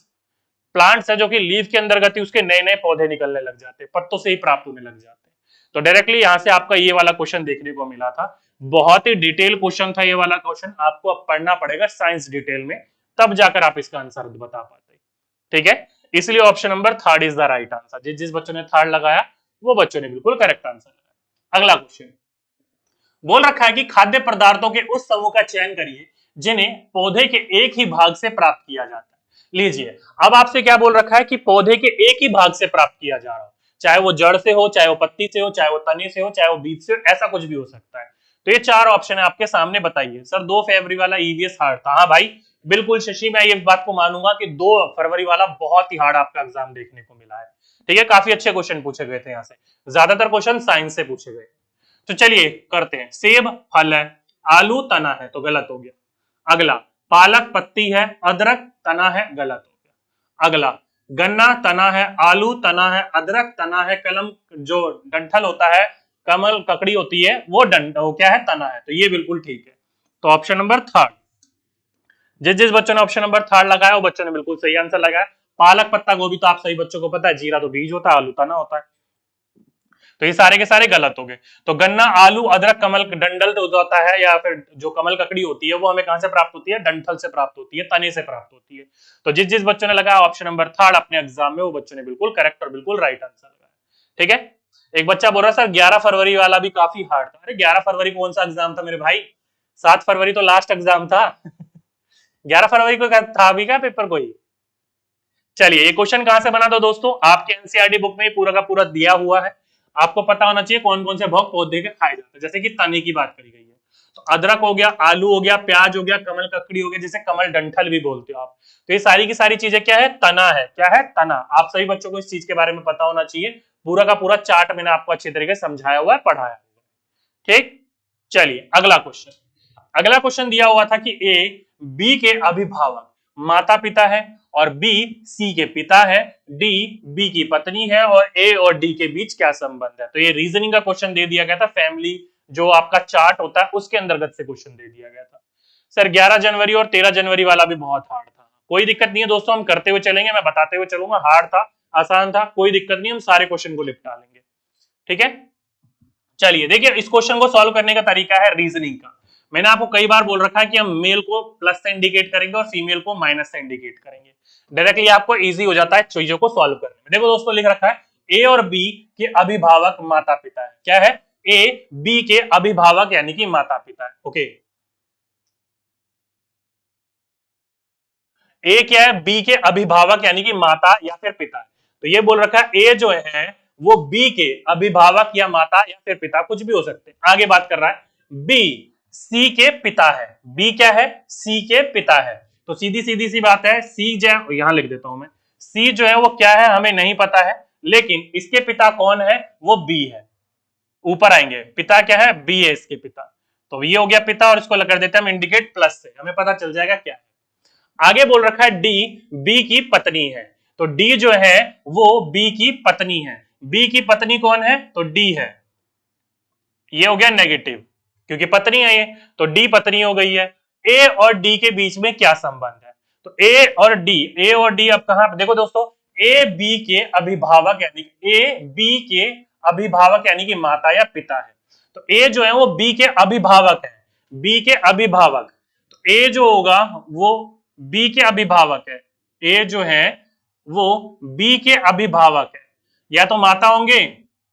प्लांट्स है जो कि लीव के अंतर्गत ही उसके नए नए पौधे निकलने लग जाते हैं, पत्तों से ही प्राप्त होने लग जाते हैं। तो डायरेक्टली यहां से आपका ये वाला क्वेश्चन देखने को मिला था। बहुत ही डिटेल क्वेश्चन था ये वाला क्वेश्चन, आपको अब पढ़ना पड़ेगा साइंस डिटेल में, तब जाकर आप इसका आंसर बता पाते। ठीक है, इसलिए option number third is the right answer. जिस जिस बच्चों ने थर्ड लगाया वो बच्चों ने बिल्कुल करेक्ट आंसर लगाया। अगला क्वेश्चन बोल रखा है कि खाद्य पदार्थों के उस समूह का चयन करिए जिन्हें पौधे के एक ही भाग से प्राप्त किया जाता है। लीजिए, अब आपसे क्या बोल रखा है कि पौधे के एक ही भाग से प्राप्त किया जा रहा हो, चाहे वो जड़ से हो, चाहे वो पत्ती से हो, चाहे वो तने से हो, चाहे वो बीज से हो, ऐसा कुछ भी हो सकता है। तो ये चार ऑप्शन है आपके सामने, बताइए। सर 2 फरवरी वाला ईवीएस हार्ड था। हाँ भाई बिल्कुल शशि, मैं ये बात को मानूंगा कि 2 फरवरी वाला बहुत ही हार्ड आपका एग्जाम देखने को मिला है। ठीक है, काफी अच्छे क्वेश्चन पूछे गए थे यहाँ से, ज्यादातर क्वेश्चन साइंस से पूछे गए। तो चलिए करते हैं। सेब फल है, आलू तना है, तो गलत हो गया। अगला, पालक पत्ती है, अदरक तना है, गलत हो गया। अगला, गन्ना तना है, आलू तना है, अदरक तना है, कलम जो डंठल होता है, कमल ककड़ी होती है, वो क्या है, तना है, तो ये बिल्कुल ठीक है। तो ऑप्शन नंबर थर्ड, जिस जिस बच्चों ने ऑप्शन नंबर थर्ड लगाया वो बच्चों ने बिल्कुल सही आंसर लगाया। पालक पत्ता गोभी तो आप सही बच्चों को पता है, जीरा तो बीज होता है, आलू तना होता है, तो ये सारे के सारे गलत हो गए। तो गन्ना, आलू, अदरक, कमल डंडल तो होता है, या फिर जो कमल ककड़ी होती है वो हमें कहां से प्राप्त होती है, डंठल से प्राप्त होती है, तने से प्राप्त होती है। तो जिस जिस बच्चों ने लगाया ऑप्शन नंबर थर्ड अपने एग्जाम में, वो बच्चों ने बिल्कुल करेक्ट और बिल्कुल राइट आंसर लगाया। ठीक है, एक बच्चा बोल रहा है सर 11 फरवरी वाला भी काफी हार्ड था। अरे 11 फरवरी कौन सा एग्जाम था मेरे भाई, 7 फरवरी तो लास्ट एग्जाम था 11 फरवरी को था अभी का पेपर कोई। चलिए, ये क्वेश्चन कहां से बना था दोस्तों, आपके एनसीईआरटी बुक में पूरा का पूरा दिया हुआ है। आपको पता होना चाहिए कौन कौन से भाग पौधे के खाए जाते हैं। जैसे कि तने की बात करी गई है, तो अदरक हो गया, आलू हो गया, प्याज हो गया, कमल ककड़ी हो गया, जिसे कमल डंठल भी बोलते हो आप। तो ये सारी की सारी चीजें क्या है, तना है। क्या है, तना। आप सभी बच्चों को इस चीज के बारे में पता होना चाहिए। पूरा का पूरा चार्ट मैंने आपको अच्छी तरीके से समझाया हुआ है, पढ़ाया हुआ है। ठीक, चलिए अगला क्वेश्चन। अगला क्वेश्चन दिया हुआ था कि ए बी के अभिभावक माता पिता है, और बी सी के पिता है, डी बी की पत्नी है, और ए और डी के बीच क्या संबंध है। तो ये रीजनिंग का क्वेश्चन दे दिया गया था, फैमिली जो आपका चार्ट होता है उसके अंतर्गत से क्वेश्चन दे दिया गया था। सर 11 जनवरी और 13 जनवरी वाला भी बहुत हार्ड था। कोई दिक्कत नहीं है दोस्तों, हम करते हुए चलेंगे, मैं बताते हुए चलूंगा। हार्ड था, आसान था, कोई दिक्कत नहीं, हम सारे क्वेश्चन को निपटा लेंगे। ठीक है, चलिए देखिए, इस क्वेश्चन को सॉल्व करने का तरीका है रीजनिंग का। मैंने आपको कई बार बोल रखा है कि हम मेल को प्लस से इंडिकेट करेंगे और फीमेल को माइनस से इंडिकेट करेंगे। डायरेक्टली आपको इजी हो जाता है चीजों को सॉल्व करने में। देखो दोस्तों, लिख रखा है ए और बी के अभिभावक माता पिता है। क्या है, ए बी के अभिभावक यानी कि माता पिता है। ओके, ए क्या है, बी के अभिभावक यानी कि माता या फिर पिता है। तो ये बोल रखा है ए जो है वो बी के अभिभावक या माता या फिर पिता, कुछ भी हो सकते हैं। आगे बात कर रहा है बी सी के पिता है। बी क्या है, सी के पिता है। तो सीधी सीधी सी बात है, सी जो है, यहां लिख देता हूं मैं, सी जो है वो क्या है हमें नहीं पता है, लेकिन इसके पिता कौन है, वो बी है। ऊपर आएंगे, पिता क्या है, बी है इसके पिता। तो ये हो गया पिता, और इसको कर देते हैं हम इंडिकेट प्लस से, हमें पता चल जाएगा क्या है। आगे बोल रखा है डी बी की पत्नी है। तो डी जो है वो बी की पत्नी है। बी की पत्नी कौन है, तो डी है। ये हो गया नेगेटिव, क्योंकि पत्नी है ये, तो डी पत्नी हो गई है। ए और डी के बीच में क्या संबंध है, तो ए और डी अब कहां, देखो दोस्तों, ए बी के अभिभावक यानी कि माता या पिता है। तो ए जो है वो बी के अभिभावक है, बी के अभिभावक। तो ए जो होगा वो बी के अभिभावक है। ए जो है वो बी के अभिभावक है, या तो माता होंगे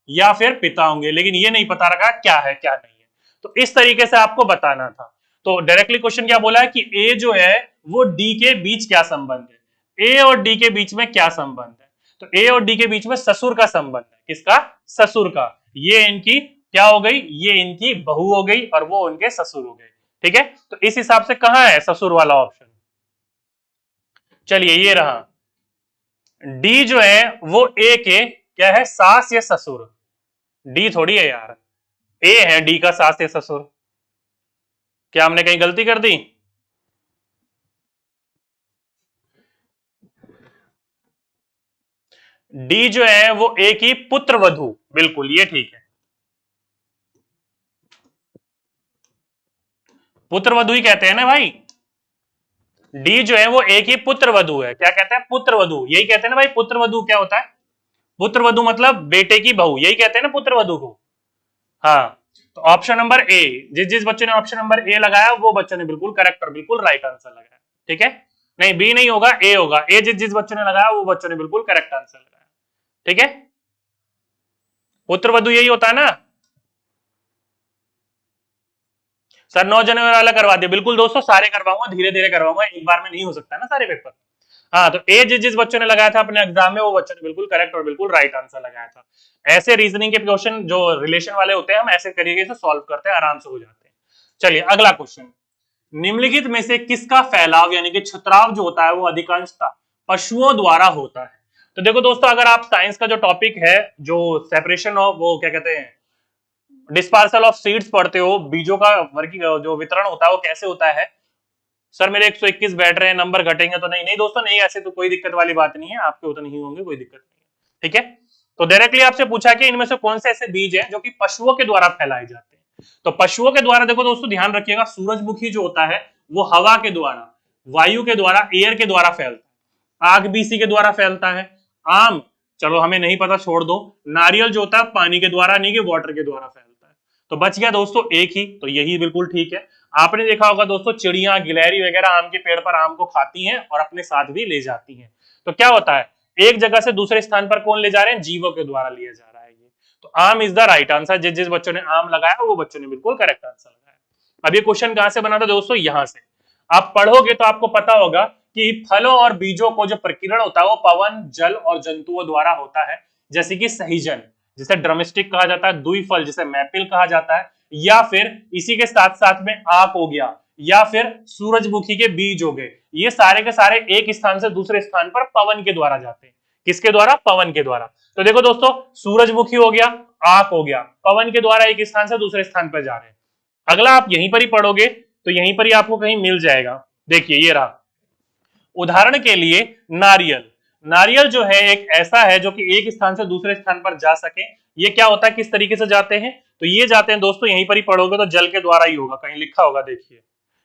या फिर पिता होंगे, लेकिन ये नहीं पता रखा क्या है क्या नहीं है। तो इस तरीके से आपको बताना था। तो डायरेक्टली क्वेश्चन क्या बोला है कि ए जो है वो डी के बीच क्या संबंध है, ए और डी के बीच में क्या संबंध है। तो ए और डी के बीच में ससुर का संबंध है। किसका? ससुर का। ये इनकी क्या हो गई, ये इनकी बहू हो गई और वो उनके ससुर हो गए। ठीक है, तो इस हिसाब से कहां है ससुर वाला ऑप्शन। चलिए ये रहा, डी जो है वो ए के क्या है, सास या ससुर। डी थोड़ी है यार, ए है डी का सास या ससुर। क्या हमने कहीं गलती कर दी? डी जो है वो ए की पुत्र वधु, बिल्कुल ये ठीक है, पुत्र वधु ही कहते हैं ना भाई। डी जो है वो ए की पुत्र वधु है। क्या कहते हैं? पुत्र वधु, यही कहते हैं ना भाई। पुत्र वधु क्या होता है? पुत्र वधु मतलब बेटे की बहू, यही कहते हैं ना पुत्र वधु को। हाँ, तो ऑप्शन नंबर ए, जिस जिस बच्चे ने ऑप्शन नंबर ए लगाया वो बच्चों ने बिल्कुल करेक्ट और बिल्कुल राइट आंसर लगाया। ठीक है, नहीं बी नहीं होगा, ए होगा। ए जिस जिस बच्चों ने लगाया वो बच्चों ने बिल्कुल करेक्ट आंसर लगाया। ठीक है, पुत्र वधु यही होता है ना सर। 9 जनवरी वाला करवा दिया, बिल्कुल दोस्तों, सारे करवाऊंगा, धीरे धीरे करवाऊंगा, एक बार में नहीं हो सकता ना सारे पेपर। हाँ, तो ए जिस जिस बच्चों ने लगाया था अपने एग्जाम में वो बच्चों ने बिल्कुल करेक्ट और बिल्कुल राइट आंसर लगाया था। ऐसे रीजनिंग के क्वेश्चन जो रिलेशन वाले होते हैं हम ऐसे तरीके से सॉल्व करते हैं, आराम से हो जाते हैं। चलिए अगला क्वेश्चन, निम्नलिखित में से किसका फैलाव यानी कि छत्राव जो होता है वो अधिकांशतः पशुओं द्वारा होता है। तो देखो दोस्तों, अगर आप साइंस का जो टॉपिक है, जो सेपरेशन ऑफ वो क्या कहते हैं, डिस्पर्सल ऑफ सीड्स पढ़ते हो, बीजों का वर्गीकरण जो वितरण होता है वो कैसे होता है। सर मेरे 121 बैठ रहे हैं, नंबर घटेंगे तो नहीं, नहीं दोस्तों नहीं, ऐसे तो कोई दिक्कत वाली बात नहीं है, आपके उतने ही होंगे, कोई दिक्कत नहीं है। ठीक है, तो डायरेक्टली आपसे पूछा कि इनमें से कौन से ऐसे बीज हैं जो कि पशुओं के द्वारा फैलाए जाते हैं। तो पशुओं के द्वारा देखो दोस्तों, ध्यान रखिएगा, सूरजमुखी जो होता है वो हवा के द्वारा, वायु के द्वारा, एयर के द्वारा फैलता है। आग भी इसी के द्वारा फैलता है। आम चलो हमें नहीं पता, छोड़ दो। नारियल जो होता है पानी के द्वारा नहीं कि वाटर के द्वारा फैलता है। तो बच गया दोस्तों एक ही, तो यही बिल्कुल ठीक है। आपने देखा होगा दोस्तों, चिड़िया गिलहरी वगैरह आम के पेड़ पर आम को खाती हैं और अपने साथ भी ले जाती हैं। तो क्या होता है, एक जगह से दूसरे स्थान पर कौन ले जा रहे हैं? जीवों के द्वारा लिया जा रहा है ये। तो आम इज द राइट आंसर। जिस जिस बच्चों ने आम लगाया वो बच्चों ने बिल्कुल करेक्ट आंसर लगाया। अब ये क्वेश्चन कहां से बना था दोस्तों? यहां से। आप पढ़ोगे तो आपको पता होगा कि फलों और बीजों को जो प्रकीर्णन होता है वो पवन, जल और जंतुओं द्वारा होता है। जैसे कि सहीजन जिसे ड्रमस्टिक कहा जाता है, दुई फल जिसे मैपिल कहा जाता है, या फिर इसी के साथ साथ में आक हो गया, या फिर सूरजमुखी के बीज हो गए। ये सारे के सारे एक स्थान से दूसरे स्थान पर पवन के द्वारा जाते हैं। किसके द्वारा? पवन के द्वारा। तो देखो दोस्तों, सूरजमुखी हो गया, आक हो गया, पवन के द्वारा एक स्थान से दूसरे स्थान पर जा रहे हैं। अगला आप यहीं पर ही पढ़ोगे तो यहीं पर ही आपको कहीं मिल जाएगा। देखिए ये रहा, उदाहरण के लिए नारियल। नारियल जो है एक ऐसा है जो कि एक स्थान से दूसरे स्थान पर जा सके। ये क्या होता है, किस तरीके से जाते हैं? तो ये जाते हैं दोस्तों, यहीं पर ही पढ़ोगे तो जल के द्वारा ही होगा, कहीं लिखा होगा, देखिए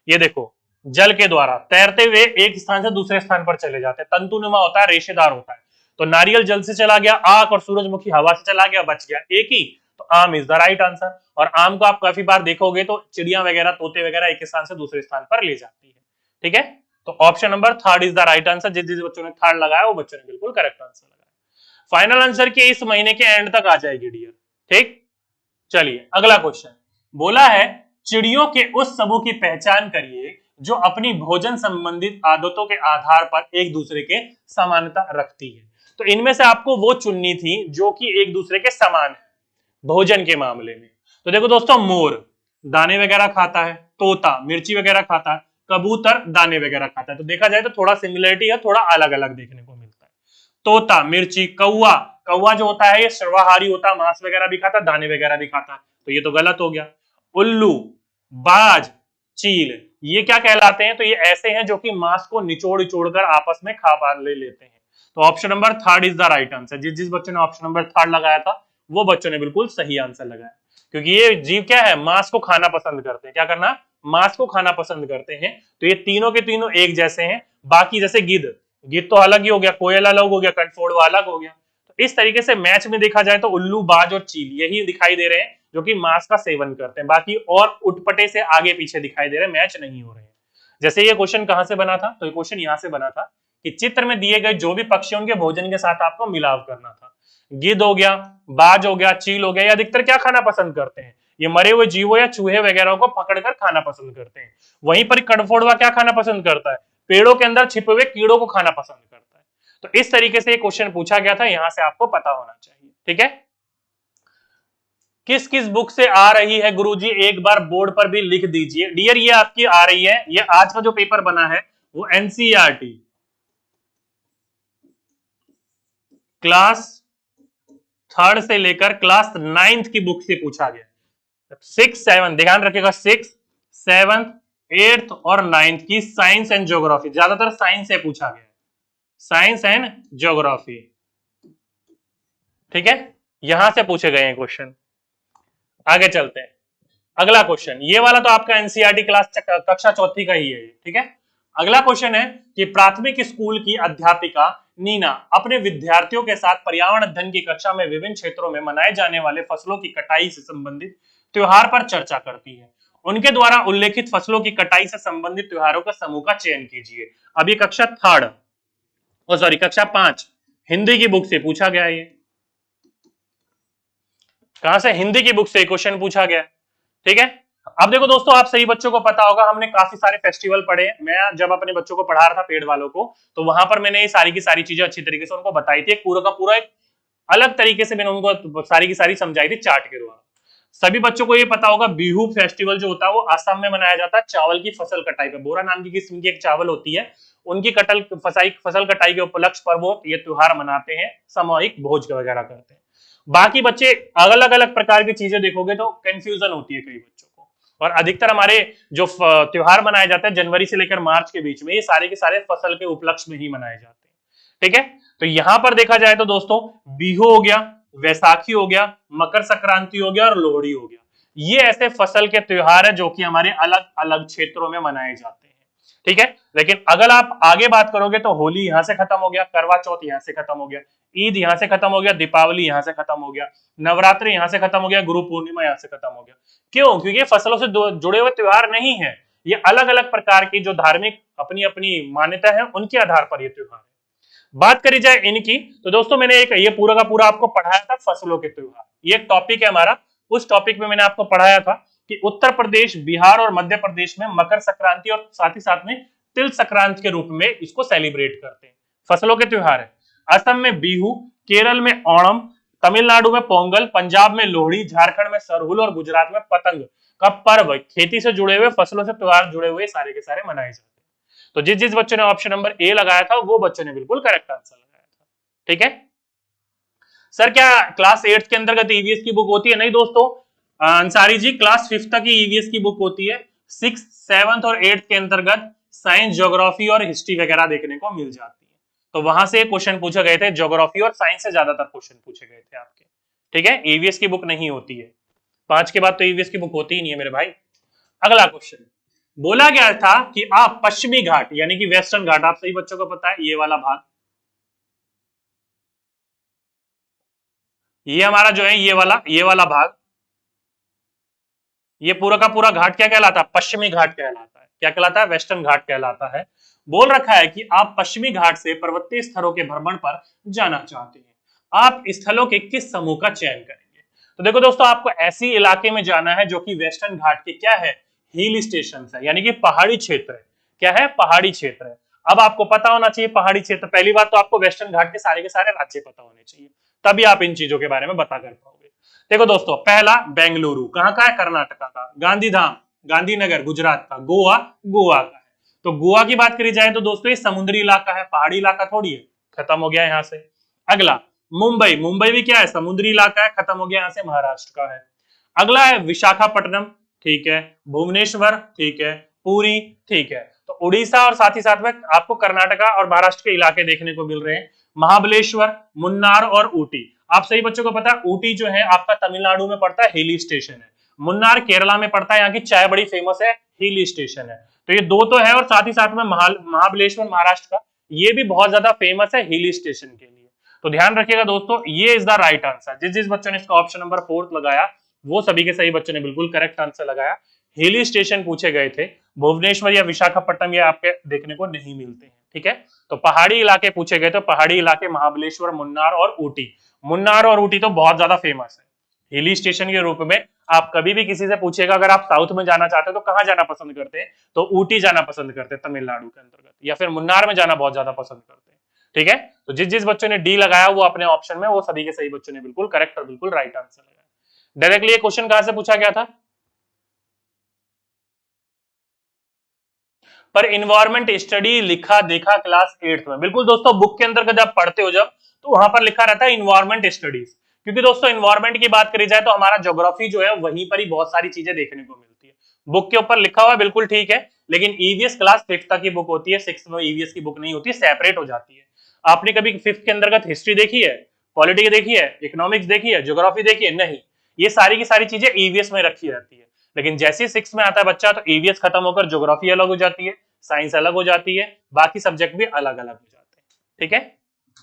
ये देखो, जल के द्वारा तैरते हुए एक स्थान से दूसरे स्थान पर चले जाते हैं। तंतुनुमा होता है, रेशेदार होता है। तो नारियल जल से चला गया, आक और सूरजमुखी हवा से चला गया, बच गया एक ही। तो आम इज द राइट आंसर। और आम को आप काफी बार देखोगे तो चिड़िया वगैरह, तोते वगैरह एक स्थान से दूसरे स्थान पर ले जाती है। ठीक है, तो option number third is the right answer. जिस जिस बच्चों ने थर्ड लगाया वो बच्चों ने बिल्कुल करेक्ट आंसर लगाया। फाइनल आंसर की इस महीने के एंड तक आ जाएगी डियर। ठीक, चलिए अगला क्वेश्चन बोला है, चिड़ियों के उस समूह की पहचान करिए जो अपनी भोजन संबंधित आदतों के आधार पर एक दूसरे के समानता रखती है। तो इनमें से आपको वो चुननी थी जो कि एक दूसरे के समान है भोजन के मामले में। तो देखो दोस्तों, मोर दाने वगैरह खाता है, तोता मिर्ची वगैरह खाता है, कबूतर दाने वगैरह खाता है। तो देखा जाए तो थोड़ा सिमिलरिटी है, थोड़ा अलग अलग देखने को मिलता है। तोता, मिर्ची, कौवा, कौवा जो होता है ये सर्वाहारी होता है, मांस वगैरह भी खाता है, दाने वगैरह भी खाता है, तो ये तो गलत हो गया। उल्लू, बाज, चील, ये क्या कहलाते हैं? तो ये ऐसे हैं जो कि मांस को निचोड़ निचोड़ कर आपस में खा पा ले लेते हैं। तो option number third is the right answer. जिस जिस बच्चों ने ऑप्शन नंबर थर्ड लगाया था वो बच्चों ने बिल्कुल सही आंसर लगाया, क्योंकि ये जीव क्या है, मांस को खाना पसंद करते हैं। क्या करना? मांस को खाना पसंद करते हैं। तो ये तीनों के तीनों एक जैसे हैं। बाकी जैसे गिद्ध, गिद्ध तो अलग ही हो गया, कोयल अलग हो गया, कंठफोड़वा अलग हो गया। तो इस तरीके से मैच में देखा जाए तो उल्लू, बाज और चील यही दिखाई दे रहे हैं जो कि मांस का सेवन करते हैं। बाकी और उटपटे से आगे पीछे दिखाई दे रहे हैं, मैच नहीं हो रहे हैं। जैसे ये क्वेश्चन कहां से बना था? तो ये क्वेश्चन यहां से बना था कि चित्र में दिए गए जो भी पक्षी उनके भोजन के साथ आपको मिलाव करना था। गिद्ध हो गया, बाज हो गया, चील हो गया, ये अधिकतर क्या खाना पसंद करते हैं? ये मरे हुए जीवों या चूहे वगैरह को पकड़कर खाना पसंद करते हैं। वहीं पर कड़फोड़वा क्या खाना पसंद करता है? पेड़ों के अंदर छिपे हुए कीड़ों को खाना पसंद करता है। तो इस तरीके से ये क्वेश्चन पूछा गया था, यहां से आपको पता होना चाहिए। ठीक है, किस किस बुक से आ रही है गुरुजी, एक बार बोर्ड पर भी लिख दीजिए। डियर, ये आपकी आ रही है, ये आज का जो पेपर बना है वो एनसीईआरटी क्लास 3rd से लेकर क्लास 9th की बुक से पूछा गया। 6, 7 ध्यान रखिएगा, 6, 7, 8th और 9th की साइंस एंड ज्योग्राफी, ज्यादातर साइंस से पूछा गया, साइंस एंड ज्योग्राफी। ठीक है, यहां से पूछे गए हैं क्वेश्चन। आगे चलते हैं, अगला क्वेश्चन, ये वाला तो आपका एनसीईआरटी क्लास कक्षा 4 का ही है। ठीक है, अगला क्वेश्चन है कि प्राथमिक स्कूल की अध्यापिका नीना अपने विद्यार्थियों के साथ पर्यावरण अध्ययन की कक्षा में विभिन्न क्षेत्रों में मनाए जाने वाले फसलों की कटाई से संबंधित त्योहार पर चर्चा करती है। उनके द्वारा उल्लेखित फसलों की कटाई से संबंधित त्योहारों का समूह का चयन कीजिए। अभी कक्षा 5 हिंदी की बुक से पूछा गया। ये कहां से? हिंदी की बुक से क्वेश्चन पूछा गया। ठीक है, अब देखो दोस्तों, आप सभी बच्चों को पता होगा, हमने काफी सारे फेस्टिवल पढ़े। मैं जब अपने बच्चों को पढ़ा रहा था, पेड़ वालों को, तो वहां पर मैंने ये सारी की सारी चीजें अच्छी तरीके से उनको बताई थी। पूरा का पूरा एक अलग तरीके से मैंने उनको सारी की सारी समझाई थी चार्ट के द्वारा। सभी बच्चों को ये पता होगा, बिहू फेस्टिवल जो होता है वो असम में मनाया जाता है चावल की फसल कटाई पे। बोरा नाम की किस्म की एक चावल होती है, उनकी फसल कटाई के उपलक्ष्य पर वो ये त्योहार मनाते हैं, सामूहिक भोज वगैरह करते हैं। बाकी बच्चे अलग अलग प्रकार की चीजें देखोगे तो कंफ्यूजन होती है कई बच्चों को। और अधिकतर हमारे जो त्योहार मनाए जाते हैं जनवरी से लेकर मार्च के बीच में, ये सारे के सारे फसल के उपलक्ष्य में ही मनाए जाते हैं। ठीक है, तो यहां पर देखा जाए तो दोस्तों, बिहू हो गया, वैसाखी हो गया, मकर संक्रांति हो गया और लोहड़ी हो गया, ये ऐसे फसल के त्योहार है जो कि हमारे अलग अलग क्षेत्रों में मनाए जाते हैं। ठीक है, लेकिन अगर आप आगे बात करोगे तो होली यहां से खत्म हो गया, करवा चौथ यहां से खत्म हो गया, ईद यहां से खत्म हो गया, दीपावली यहां से खत्म हो गया, नवरात्रि यहां से खत्म हो गया, गुरु पूर्णिमा यहां से खत्म हो गया। क्यों? क्योंकि फसलों से जुड़े हुए त्योहार नहीं है, ये अलग अलग प्रकार की जो धार्मिक अपनी अपनी मान्यता है उनके आधार पर ये त्योहार है। बात करी जाए इनकी, तो दोस्तों मैंने एक ये पूरा का पूरा आपको पढ़ाया था फसलों के त्योहार, ये एक टॉपिक है हमारा। उस टॉपिक में मैंने आपको पढ़ाया था कि उत्तर प्रदेश, बिहार और मध्य प्रदेश में मकर संक्रांति और साथ ही साथ में तिल संक्रांति के रूप में इसको सेलिब्रेट करते हैं, फसलों के त्योहार है। असम में बिहू, केरल में ओणम, तमिलनाडु में पोंगल, पंजाब में लोहड़ी, झारखंड में सरहुल और गुजरात में पतंग का पर्व, खेती से जुड़े हुए, फसलों से त्योहार जुड़े हुए सारे के सारे मनाए जाते हैं। तो जिस जिस बच्चों ने ऑप्शन नंबर ए लगाया था वो बच्चों ने बिल्कुल करेक्ट आंसर लगाया था। ठीक है सर, क्या क्लास 8 के अंतर्गत ईवीएस की बुक होती है? नहीं दोस्तों, अंसारी जी, क्लास 5th तक की ईवीएस की बुक होती है। 6th, 7th और 8th के अंतर्गत साइंस, ज्योग्राफी और हिस्ट्री वगैरह देखने को मिल जाती है। तो वहां से क्वेश्चन पूछे गए थे, ज्योग्राफी और साइंस से ज्यादातर क्वेश्चन पूछे गए थे आपके। ठीक है, ईवीएस की बुक नहीं होती है, 5 के बाद तो ईवीएस की बुक होती ही नहीं है मेरे भाई। अगला क्वेश्चन, बोला गया था कि आप पश्चिमी घाट यानी कि वेस्टर्न घाट, आप सही बच्चों को पता है ये वाला भाग, ये हमारा जो है ये वाला भाग, ये पूरा का पूरा घाट क्या कहलाता है? पश्चिमी घाट कहलाता है। क्या कहलाता है? वेस्टर्न घाट कहलाता है। बोल रखा है कि आप पश्चिमी घाट से पर्वतीय स्थलों के भ्रमण पर जाना चाहते हैं, आप स्थलों के किस समूह का चयन करेंगे? तो देखो दोस्तों, आपको ऐसी इलाके में जाना है जो कि वेस्टर्न घाट के क्या है, हिल स्टेशन है, यानी कि पहाड़ी क्षेत्र है। क्या है? पहाड़ी क्षेत्र है। अब आपको पता होना चाहिए पहाड़ी क्षेत्र, पहली बात तो आपको वेस्टर्न घाट के सारे राज्य पता होने चाहिए, तभी आप इन चीजों के बारे में बता कर पाओगे। देखो दोस्तों, पहला बेंगलुरु, कहां का है? कर्नाटका का। गांधीधाम, गांधीनगर गुजरात का। गोवा, गोवा का है। तो गोवा की बात करी जाए तो दोस्तों ये समुद्री इलाका है, पहाड़ी इलाका थोड़ी है, खत्म हो गया यहां से। अगला मुंबई, मुंबई भी क्या है? समुद्री इलाका है, खत्म हो गया यहां से, महाराष्ट्र का है। अगला है विशाखापट्टनम, ठीक है, भुवनेश्वर, ठीक है, पुरी, ठीक है। तो उड़ीसा और साथ ही साथ में आपको कर्नाटका और महाराष्ट्र के इलाके देखने को मिल रहे हैं। महाबलेश्वर, मुन्नार और ऊटी। आप सही बच्चों को पता है ऊटी जो है आपका तमिलनाडु में पड़ता है, हिली स्टेशन है। मुन्नार केरला में पड़ता है, यहाँ की चाय बड़ी फेमस है, हिली स्टेशन है। तो ये दो तो है, और साथ ही साथ में महाबलेश्वर महाराष्ट्र का, ये भी बहुत ज्यादा फेमस है हिली स्टेशन के लिए। तो ध्यान रखिएगा दोस्तों, ये इज द राइट आंसर। जिस जिस बच्चों ने इसका ऑप्शन नंबर 4 लगाया वो सभी के सही बच्चों ने बिल्कुल करेक्ट आंसर लगाया। हिली स्टेशन पूछे गए थे, भुवनेश्वर या विशाखापट्टनम ये आपके देखने को नहीं मिलते हैं। ठीक है, तो पहाड़ी इलाके पूछे गए तो पहाड़ी इलाके महाबलेश्वर, मुन्नार और ऊटी। मुन्नार और ऊटी तो बहुत ज्यादा फेमस है हिली स्टेशन के रूप में। आप कभी भी किसी से पूछेगा अगर आप साउथ में जाना चाहते हो तो कहाँ जाना पसंद करते हैं, तो ऊटी जाना पसंद करते हैं तमिलनाडु के अंतर्गत, या फिर मुन्नार में जाना बहुत ज्यादा पसंद करते हैं। ठीक है, तो जिस जिस बच्चों ने डी लगाया वो अपने ऑप्शन में, वो सभी के सही बच्चों ने बिल्कुल करेक्ट और बिल्कुल राइट आंसर लगाया। डायरेक्टली ये क्वेश्चन कहां से पूछा गया था? पर इन्वायरमेंट स्टडी लिखा देखा क्लास 8th में। बिल्कुल दोस्तों, बुक के अंदर जब पढ़ते हो जब, तो वहां पर लिखा रहता है इन्वायरमेंट स्टडीज, क्योंकि दोस्तों इन्वायरमेंट की बात करी जाए तो हमारा ज्योग्राफी जो है वहीं पर ही बहुत सारी चीजें देखने को मिलती है। बुक के ऊपर लिखा हुआ बिल्कुल ठीक है, लेकिन ईवीएस क्लास 5th तक की बुक होती है, 6th में ईवीएस की बुक नहीं होती, सेपरेट हो जाती है। आपने कभी 5th के अंतर्गत हिस्ट्री देखी है, पॉलिटिक्स देखी है, इकोनॉमिक्स देखी है, ज्योग्राफी देखी है? नहीं, ये सारी की सारी चीजें ईवीएस में रखी रहती है। लेकिन जैसे ही 6th में आता है बच्चा तो ईवीएस खत्म होकर ज्योग्राफी अलग हो जाती है, साइंस अलग हो जाती है, बाकी सब्जेक्ट भी अलग अलग हो जाते हैं। ठीक है,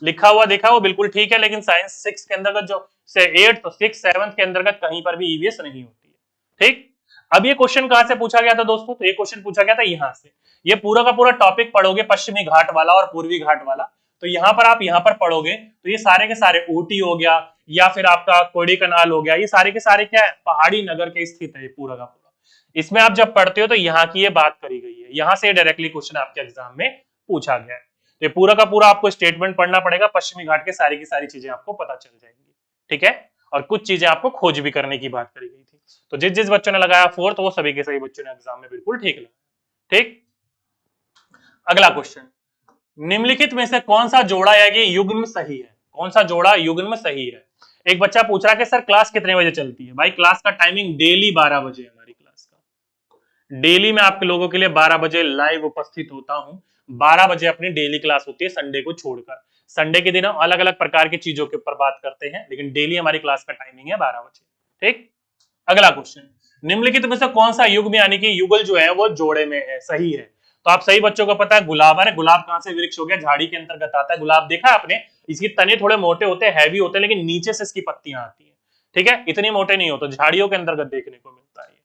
लिखा हुआ देखा वो बिल्कुल ठीक है, लेकिन साइंस 6 के अंतर्गत जो से 8 तो 6 7 के अंतर्गत कहीं पर भी ईवीएस नहीं होती है। ठीक, अब ये क्वेश्चन कहां से पूछा गया था दोस्तों? तो ये क्वेश्चन पूछा गया था यहां से। ये पूरा का पूरा टॉपिक पढ़ोगे पश्चिमी घाट वाला और पूर्वी घाट वाला, तो यहां पर आप यहां पर पढ़ोगे तो ये सारे के सारे ऊटी हो गया या फिर आपका कोडाईकनाल हो गया, ये सारे के सारे क्या है, पहाड़ी नगर के स्थित है ये पूरा का पूरा। इसमें आप जब पढ़ते हो तो यहाँ की ये बात करी गई है, यहां से डायरेक्टली क्वेश्चन आपके एग्जाम में पूछा गया है। तो पूरा का पूरा आपको स्टेटमेंट पढ़ना पड़ेगा, पश्चिमी घाट के सारी की सारी चीजें आपको पता चल जाएंगी। ठीक है, और कुछ चीजें आपको खोज भी करने की बात करी गई थी। तो जिस जिस बच्चों ने लगाया 4th वो सभी के सभी बच्चों ने एग्जाम में बिल्कुल ठीक लगाया। ठीक, अगला क्वेश्चन, निम्नलिखित में से कौन सा जोड़ा या कि युग्म सही है? कौन सा जोड़ा युग्म सही है? एक बच्चा पूछ रहा है कि सर क्लास कितने बजे चलती है? भाई क्लास का टाइमिंग डेली 12 बजे है हमारी क्लास का। डेली मैं आपके लोगों के लिए 12 बजे लाइव उपस्थित होता हूं। 12 बजे अपनी डेली क्लास होती है संडे को छोड़कर। संडे के दिन हम अलग अलग प्रकार की चीजों के ऊपर बात करते हैं, लेकिन डेली हमारी क्लास का टाइमिंग है 12 बजे। ठीक, अगला क्वेश्चन, निम्नलिखित में से कौन सा युग्म यानी कि युगल जो है वो जोड़े में है, सही है? तो आप सही बच्चों को पता है गुलाब है, गुलाब कहां से वृक्ष हो गया, झाड़ी के अंतर्गत आता है। गुलाब देखा है आपने, इसके तने थोड़े मोटे होते हैं, हैवी होते हैं, लेकिन नीचे से इसकी पत्तियां आती है। ठीक है, इतने मोटे नहीं होते, झाड़ियों के अंतर्गत देखने को मिलता है।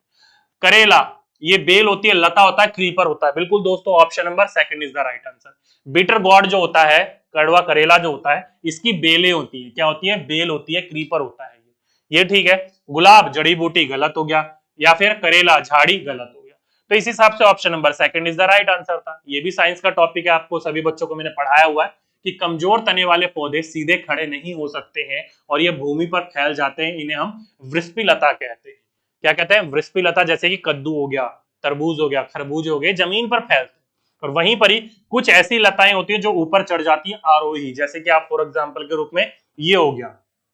करेला, ये बेल होती है, लता होता है, क्रीपर होता है। बिल्कुल दोस्तों, option number 2 is the right answer. Bitter gourd जो होता है, कड़वा करेला जो होता है, इसकी बेलें होती है, क्या होती है, बेल होती है, क्रीपर होता है ये ठीक है। गुलाब जड़ी बूटी गलत हो गया, या फिर करेला झाड़ी गलत हो गया। तो इस हिसाब से option number 2 is the right answer था। ये भी साइंस का टॉपिक है, आपको सभी बच्चों को मैंने पढ़ाया हुआ है कि कमजोर तने वाले पौधे सीधे खड़े नहीं हो सकते हैं और ये भूमि पर फैल जाते हैं, इन्हें हम वृष्पिलता कहते हैं। क्या कहते हैं, वृष्पिलता। जैसे कि कद्दू हो गया, तरबूज हो गया, खरबूज हो गए, जमीन पर फैलते हैं। और वहीं पर ही कुछ ऐसी लताएं होती है जो ऊपर चढ़ जाती है आरोही, जैसे कि आप फॉर एग्जाम्पल के रूप में ये हो गया,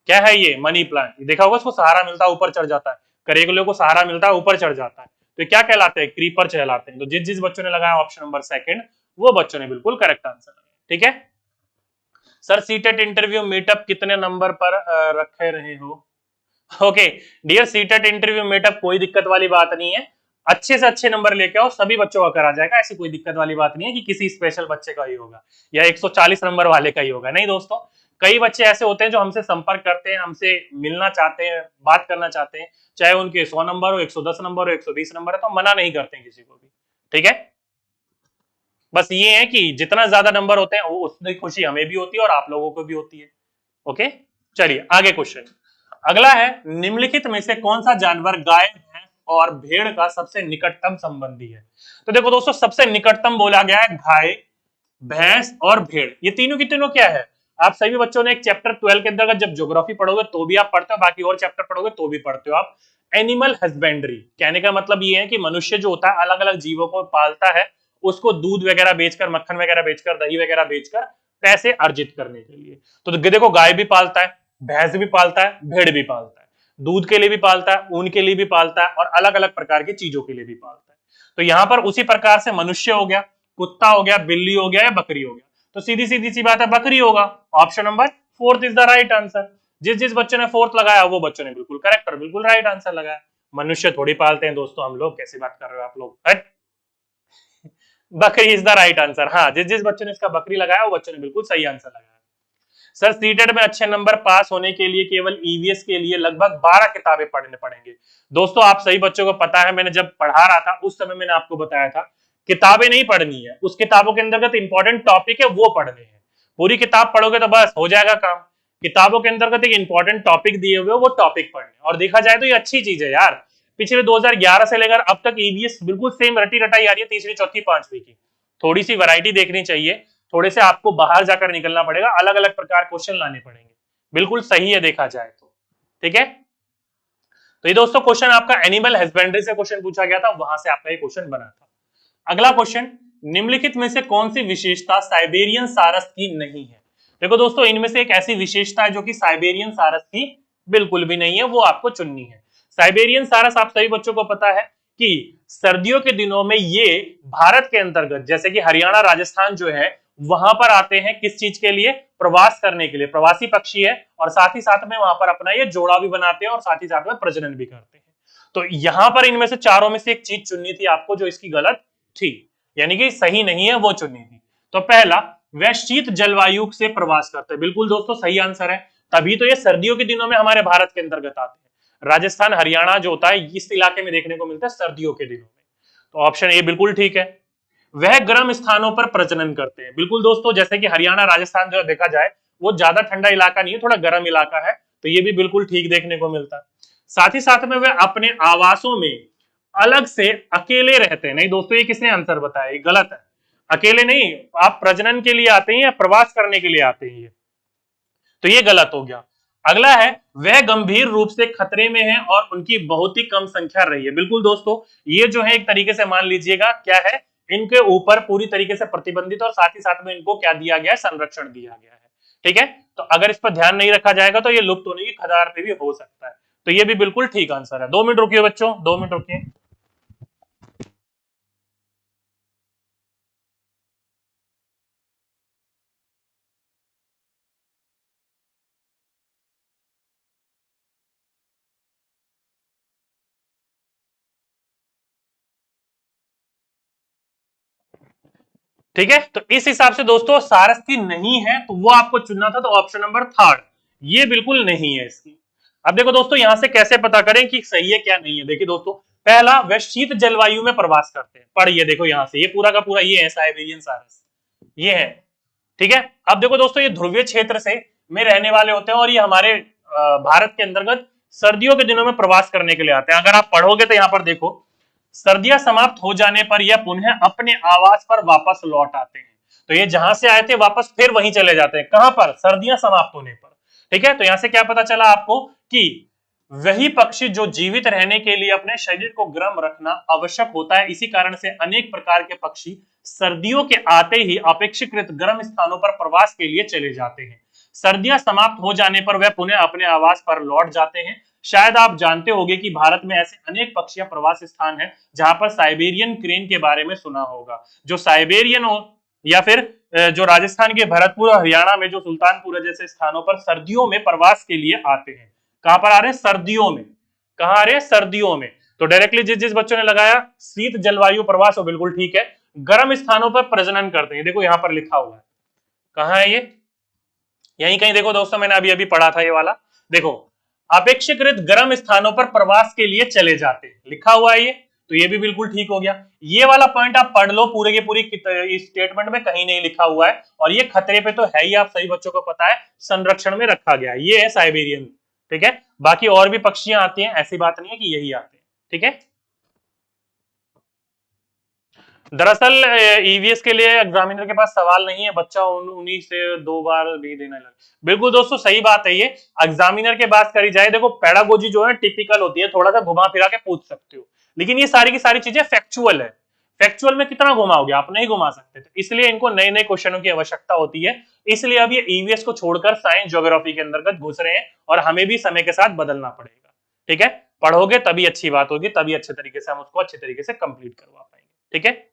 क्या है ये, मनी प्लांट। देखा होगा, उसको सहारा मिलता है ऊपर चढ़ जाता है, करेले को सहारा मिलता है ऊपर चढ़ जाता है, तो क्या कहलाते हैं, क्रीपर कहलाते हैं। तो जिस जिस बच्चों ने लगाया ऑप्शन नंबर 2 वो बच्चों ने बिल्कुल करेक्ट आंसर लगाया। ठीक है सर, सीटेट इंटरव्यू मीटअप कितने नंबर पर रखे रहे हो? Okay dear, CTET interview meetup कोई दिक्कत वाली बात नहीं है, अच्छे से अच्छे नंबर लेके आओ, सभी बच्चों का करा जाएगा। ऐसी कोई दिक्कत वाली बात नहीं है कि किसी स्पेशल बच्चे का ही होगा या 140 नंबर वाले का ही होगा। नहीं दोस्तों, कई बच्चे ऐसे होते हैं जो हमसे संपर्क करते हैं, हमसे मिलना चाहते हैं, बात करना चाहते हैं, चाहे उनके 100 नंबर हो, 110 नंबर हो, 120 नंबर है, तो मना नहीं करते हैं किसी को भी। ठीक है, बस ये है कि जितना ज्यादा नंबर होते हैं उतनी खुशी हमें भी होती है और आप लोगों को भी होती है। ओके, चलिए आगे क्वेश्चन। अगला है, निम्नलिखित में से कौन सा जानवर गाय, भैंस और भेड़ का सबसे निकटतम संबंधी है? तो देखो दोस्तों, सबसे निकटतम बोला गया है गाय, भैंस और भेड़। ये तीनों की तीनों क्या है, आप सभी बच्चों ने एक चैप्टर 12 के अंतर्गत जब ज्योग्राफी पढ़ोगे तो भी आप पढ़ते हो, बाकी और चैप्टर पढ़ोगे तो भी पढ़ते हो आप। एनिमल हस्बेंड्री कहने का मतलब ये है कि मनुष्य जो होता है अलग अलग जीवों को पालता है, उसको दूध वगैरह बेचकर, मक्खन वगैरह बेचकर, दही वगैरह बेचकर पैसे अर्जित करने के लिए। तो देखो, गाय भी पालता है, भैंस भी पालता है, भेड़ भी पालता है, दूध के लिए भी पालता है, ऊन के लिए भी पालता है और अलग अलग प्रकार की चीजों के लिए भी पालता है। तो यहां पर उसी प्रकार से मनुष्य हो गया, कुत्ता हो गया, बिल्ली हो गया या बकरी हो गया, तो सीधी सीधी सी बात है बकरी होगा। Option number 4 is the right answer. जिस जिस बच्चे ने 4th लगाया वो बच्चों ने बिल्कुल करेक्ट और बिल्कुल राइट आंसर लगाया। मनुष्य थोड़ी पालते हैं दोस्तों हम लोग, कैसी बात कर रहे हो आप लोग, हट। बकरी इज द राइट आंसर। हाँ, जिस जिस बच्चे ने इसका बकरी लगाया वो बच्चों ने बिल्कुल सही आंसर लगाया। सर, सीटेट में अच्छे नंबर पास होने के लिए केवल ईवीएस के लिए लगभग 12 किताबें पढ़ने पड़ेंगे। दोस्तों, आप सही बच्चों को पता है, मैंने जब पढ़ा रहा था उस समय मैंने आपको बताया था किताबें नहीं पढ़नी है, उस किताबों के अंतर्गत इंपॉर्टेंट टॉपिक है वो पढ़ने हैं। पूरी किताब पढ़ोगे तो बस हो जाएगा काम। किताबों के अंतर्गत एक इंपॉर्टेंट टॉपिक दिए हुए वो टॉपिक पढ़ने। और देखा जाए तो ये अच्छी चीज है यार, पिछले 2011 से लेकर अब तक ईवीएस बिल्कुल सेम रटी रटाई आ रही है, तीसरी चौथी पांचवी की। थोड़ी सी वैरायटी देखनी चाहिए, थोड़े से आपको बाहर जाकर निकलना पड़ेगा, अलग अलग प्रकार क्वेश्चन लाने पड़ेंगे। बिल्कुल सही है देखा जाए तो, ठीक है। तो ये दोस्तों क्वेश्चन आपका एनिमल हस्बेंड्री से क्वेश्चन पूछा गया था, वहां से आपका ये क्वेश्चन बना था। अगला क्वेश्चन, निम्नलिखित में से कौन सी विशेषता साइबेरियन सारस की नहीं है? देखो दोस्तों, इनमें से एक ऐसी विशेषता है जो कि साइबेरियन सारस की बिल्कुल भी नहीं है, वो आपको चुननी है। साइबेरियन सारस आप सभी बच्चों को पता है कि सर्दियों के दिनों में ये भारत के अंतर्गत जैसे कि हरियाणा राजस्थान जो है वहां पर आते हैं, किस चीज के लिए? प्रवास करने के लिए। प्रवासी पक्षी है और साथ ही साथ में वहां पर अपना ये जोड़ा भी बनाते हैं और साथ ही साथ में प्रजनन भी करते हैं। तो यहां पर इनमें से चारों में से एक चीज चुननी थी आपको जो इसकी गलत थी, यानी कि सही नहीं है, वो चुननी थी। तो पहला, वह शीत जलवायु से प्रवास करते हैं। बिल्कुल दोस्तों सही आंसर है, तभी तो ये सर्दियों के दिनों में हमारे भारत के अंतर्गत आते हैं। राजस्थान हरियाणा जो होता है इस इलाके में देखने को मिलता है सर्दियों के दिनों में। तो ऑप्शन ए बिल्कुल ठीक है। वह गर्म स्थानों पर प्रजनन करते हैं। बिल्कुल दोस्तों, जैसे कि हरियाणा राजस्थान जो देखा जाए वो ज्यादा ठंडा इलाका नहीं है, थोड़ा गर्म इलाका है, तो ये भी बिल्कुल ठीक देखने को मिलता है। साथ ही साथ में वह अपने आवासों में अलग से अकेले रहते हैं। नहीं दोस्तों, ये किसने आंसर बताया? ये गलत है। अकेले नहीं, आप प्रजनन के लिए आते हैं या प्रवास करने के लिए आते हैं, ये तो ये गलत हो गया। अगला है, वह गंभीर रूप से खतरे में है और उनकी बहुत ही कम संख्या रही है। बिल्कुल दोस्तों, ये जो है एक तरीके से मान लीजिएगा क्या है, इनके ऊपर पूरी तरीके से प्रतिबंधित और साथ ही साथ में इनको क्या दिया गया है? संरक्षण दिया गया है, ठीक है। तो अगर इस पर ध्यान नहीं रखा जाएगा तो ये लुप्त होने की कगार पे भी हो सकता है। तो ये भी बिल्कुल ठीक आंसर है। 2 मिनट रुकिए बच्चों, 2 मिनट रुकिए। ठीक है, तो इस हिसाब से दोस्तों सारस्ती नहीं है, तो वो आपको चुनना था, तो ऑप्शन नंबर थर्ड ये बिल्कुल नहीं है इसकी। अब देखो दोस्तों, यहां से कैसे पता करें कि सही है क्या नहीं है? देखिए दोस्तों, पहला, वह शीत जलवायु में प्रवास करते हैं। पढ़िए देखो यहां से, ये पूरा का पूरा ये है साइबेरियन सारस, ये है, ठीक है। अब देखो दोस्तों, ये ध्रुवीय क्षेत्र से में रहने वाले होते हैं और ये हमारे भारत के अंतर्गत सर्दियों के दिनों में प्रवास करने के लिए आते हैं। अगर आप पढ़ोगे तो यहाँ पर देखो, सर्दियां समाप्त हो जाने पर यह पुनः अपने आवास पर वापस लौट आते हैं। तो ये जहां से आए थे वापस फिर वहीं चले जाते हैं, कहां पर? सर्दियां समाप्त होने पर, ठीक है। तो यहां से क्या पता चला आपको कि वही पक्षी जो जीवित रहने के लिए अपने शरीर को गर्म रखना आवश्यक होता है, इसी कारण से अनेक प्रकार के पक्षी सर्दियों के आते ही अपेक्षाकृत गर्म स्थानों पर प्रवास के लिए चले जाते हैं। सर्दियां समाप्त हो जाने पर वह पुनः अपने आवास पर लौट जाते हैं। शायद आप जानते होंगे कि भारत में ऐसे अनेक पक्षियां प्रवास स्थान हैं जहां पर साइबेरियन क्रेन के बारे में सुना होगा। जो साइबेरियन हो या फिर जो राजस्थान के भरतपुर और हरियाणा में जो सुल्तानपुर जैसे स्थानों पर सर्दियों में प्रवास के लिए आते हैं। कहां पर आ रहे हैं? सर्दियों में। कहां आ रहे हैं? सर्दियों में। तो डायरेक्टली जिस जिस बच्चों ने लगाया शीत जलवायु प्रवास, वो बिल्कुल ठीक है। गर्म स्थानों पर प्रजनन करते हैं, देखो यहां पर लिखा हुआ है, कहां है ये? यहीं कहीं देखो दोस्तों, मैंने अभी अभी पढ़ा था ये वाला, देखो अपेक्षाकृत गर्म स्थानों पर प्रवास के लिए चले जाते हैं, लिखा हुआ है ये, तो ये भी बिल्कुल ठीक हो गया। ये वाला पॉइंट आप पढ़ लो, पूरे के पूरी स्टेटमेंट में कहीं नहीं लिखा हुआ है, और ये खतरे पे तो है ही, आप सही बच्चों को पता है, संरक्षण में रखा गया, ये है साइबेरियन, ठीक है। बाकी और भी पक्षियां आती हैं, ऐसी बात नहीं है कि यही आते हैं, ठीक है। दरअसल ईवीएस के लिए एग्जामिनर के पास सवाल नहीं है, बच्चा उन्हीं से 2 बार भी देने लगा। बिल्कुल दोस्तों सही बात है, ये एग्जामिनर के बात करी जाए, देखो पेडागोजी जो है टिपिकल होती है, थोड़ा सा घुमा फिरा के पूछ सकते हो, लेकिन ये सारी की सारी चीजें फैक्चुअल है। फैक्चुअल में कितना घुमाओगे, आप नहीं घुमा सकते, तो इसलिए इनको नए नए क्वेश्चनों की आवश्यकता होती है। इसलिए अब ये ईवीएस को छोड़कर साइंस ज्योग्राफी के अंतर्गत घुस रहे हैं, और हमें भी समय के साथ बदलना पड़ेगा, ठीक है। पढ़ोगे तभी अच्छी बात होगी, तभी अच्छे तरीके से हम उसको अच्छे तरीके से कंप्लीट करवा पाएंगे, ठीक है।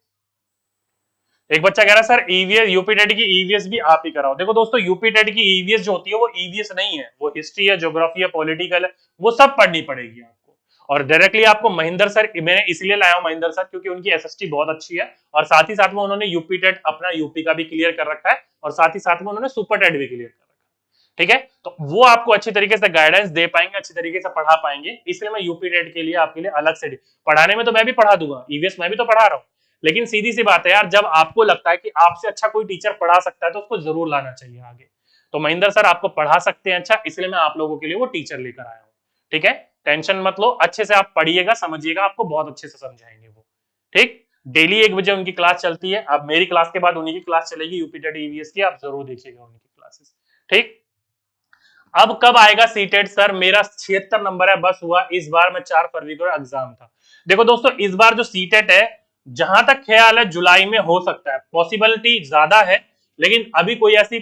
एक बच्चा कह रहा है सर ईवीएस यूपी टेट की ईवीएस भी आप ही कराओ। देखो दोस्तों, यूपी टेट की ईवीएस जो होती है वो ईवीएस नहीं है, वो हिस्ट्री है, ज्योग्राफी है, पॉलिटिकल है, वो सब पढ़नी पड़ेगी आपको। और डायरेक्टली आपको महेंद्र सर, मैंने इसलिए लाया हूं महेंद्र सर क्योंकि उनकी एसएसटी बहुत अच्छी है, और साथ ही साथ में उन्होंने यूपी टेट अपना यूपी का भी क्लियर कर रखा है, और साथ ही साथ में उन्होंने सुपर टेट भी क्लियर कर रखा है, ठीक है। तो वो आपको अच्छी तरीके से गाइडेंस दे पाएंगे, अच्छी तरीके से पढ़ा पाएंगे, इसलिए मैं यूपी टेट के लिए आपके लिए अलग से पढ़ाने में तो मैं भी पढ़ा दूंगा, ईवीएस मैं भी तो पढ़ा रहा हूँ, लेकिन सीधी सी बात है यार, जब आपको लगता है कि आपसे अच्छा कोई टीचर पढ़ा सकता है तो उसको जरूर लाना चाहिए आगे। तो महेंद्र सर आपको पढ़ा सकते हैं अच्छा, इसलिए मैं आप लोगों के लिए वो टीचर लेकर आया हूँ। ठीक है, टेंशन मत लो, अच्छे से आप पढ़िएगा, समझिएगा, आपको बहुत अच्छे से समझाएंगे वो। ठीक, डेली 1 बजे उनकी क्लास चलती है। अब मेरी क्लास के बाद उन्हीं की क्लास चलेगी यूपीटेट ईवीएस की, आप जरूर देखिएगा उनकी क्लासेस। ठीक, अब कब आएगा सीटेट सर? मेरा 76 नंबर है, बस हुआ इस बार। मैं 4 फरवरी को एग्जाम था। देखो दोस्तों, इस बार जो सीटेट है, जहां तक ख्याल है जुलाई में हो सकता है, पॉसिबिलिटी ज्यादा है, लेकिन अभी कोई ऐसी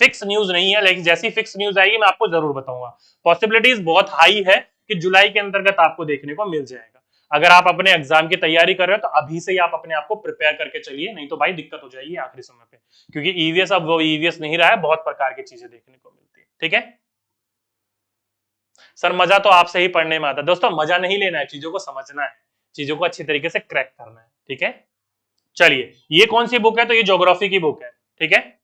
फिक्स न्यूज नहीं है। लेकिन जैसी फिक्स न्यूज आएगी मैं आपको जरूर बताऊंगा। पॉसिबिलिटीज बहुत हाई है कि जुलाई के अंतर्गत आपको देखने को मिल जाएगा। अगर आप अपने एग्जाम की तैयारी कर रहे हो तो अभी से ही आप अपने आप को प्रिपेयर करके चलिए, नहीं तो भाई दिक्कत हो जाएगी आखिरी समय पे, क्योंकि ईवीएस अब वो ईवीएस नहीं रहा है, बहुत प्रकार की चीजें देखने को मिलती है। ठीक है सर, मजा तो आपसे ही पढ़ने में आता है। दोस्तों मजा नहीं लेना है, चीजों को समझना है, चीजों को अच्छी तरीके से क्रैक करना है। ठीक है, चलिए ये कौन सी बुक है? तो ये ज्योग्राफी की बुक है। ठीक है,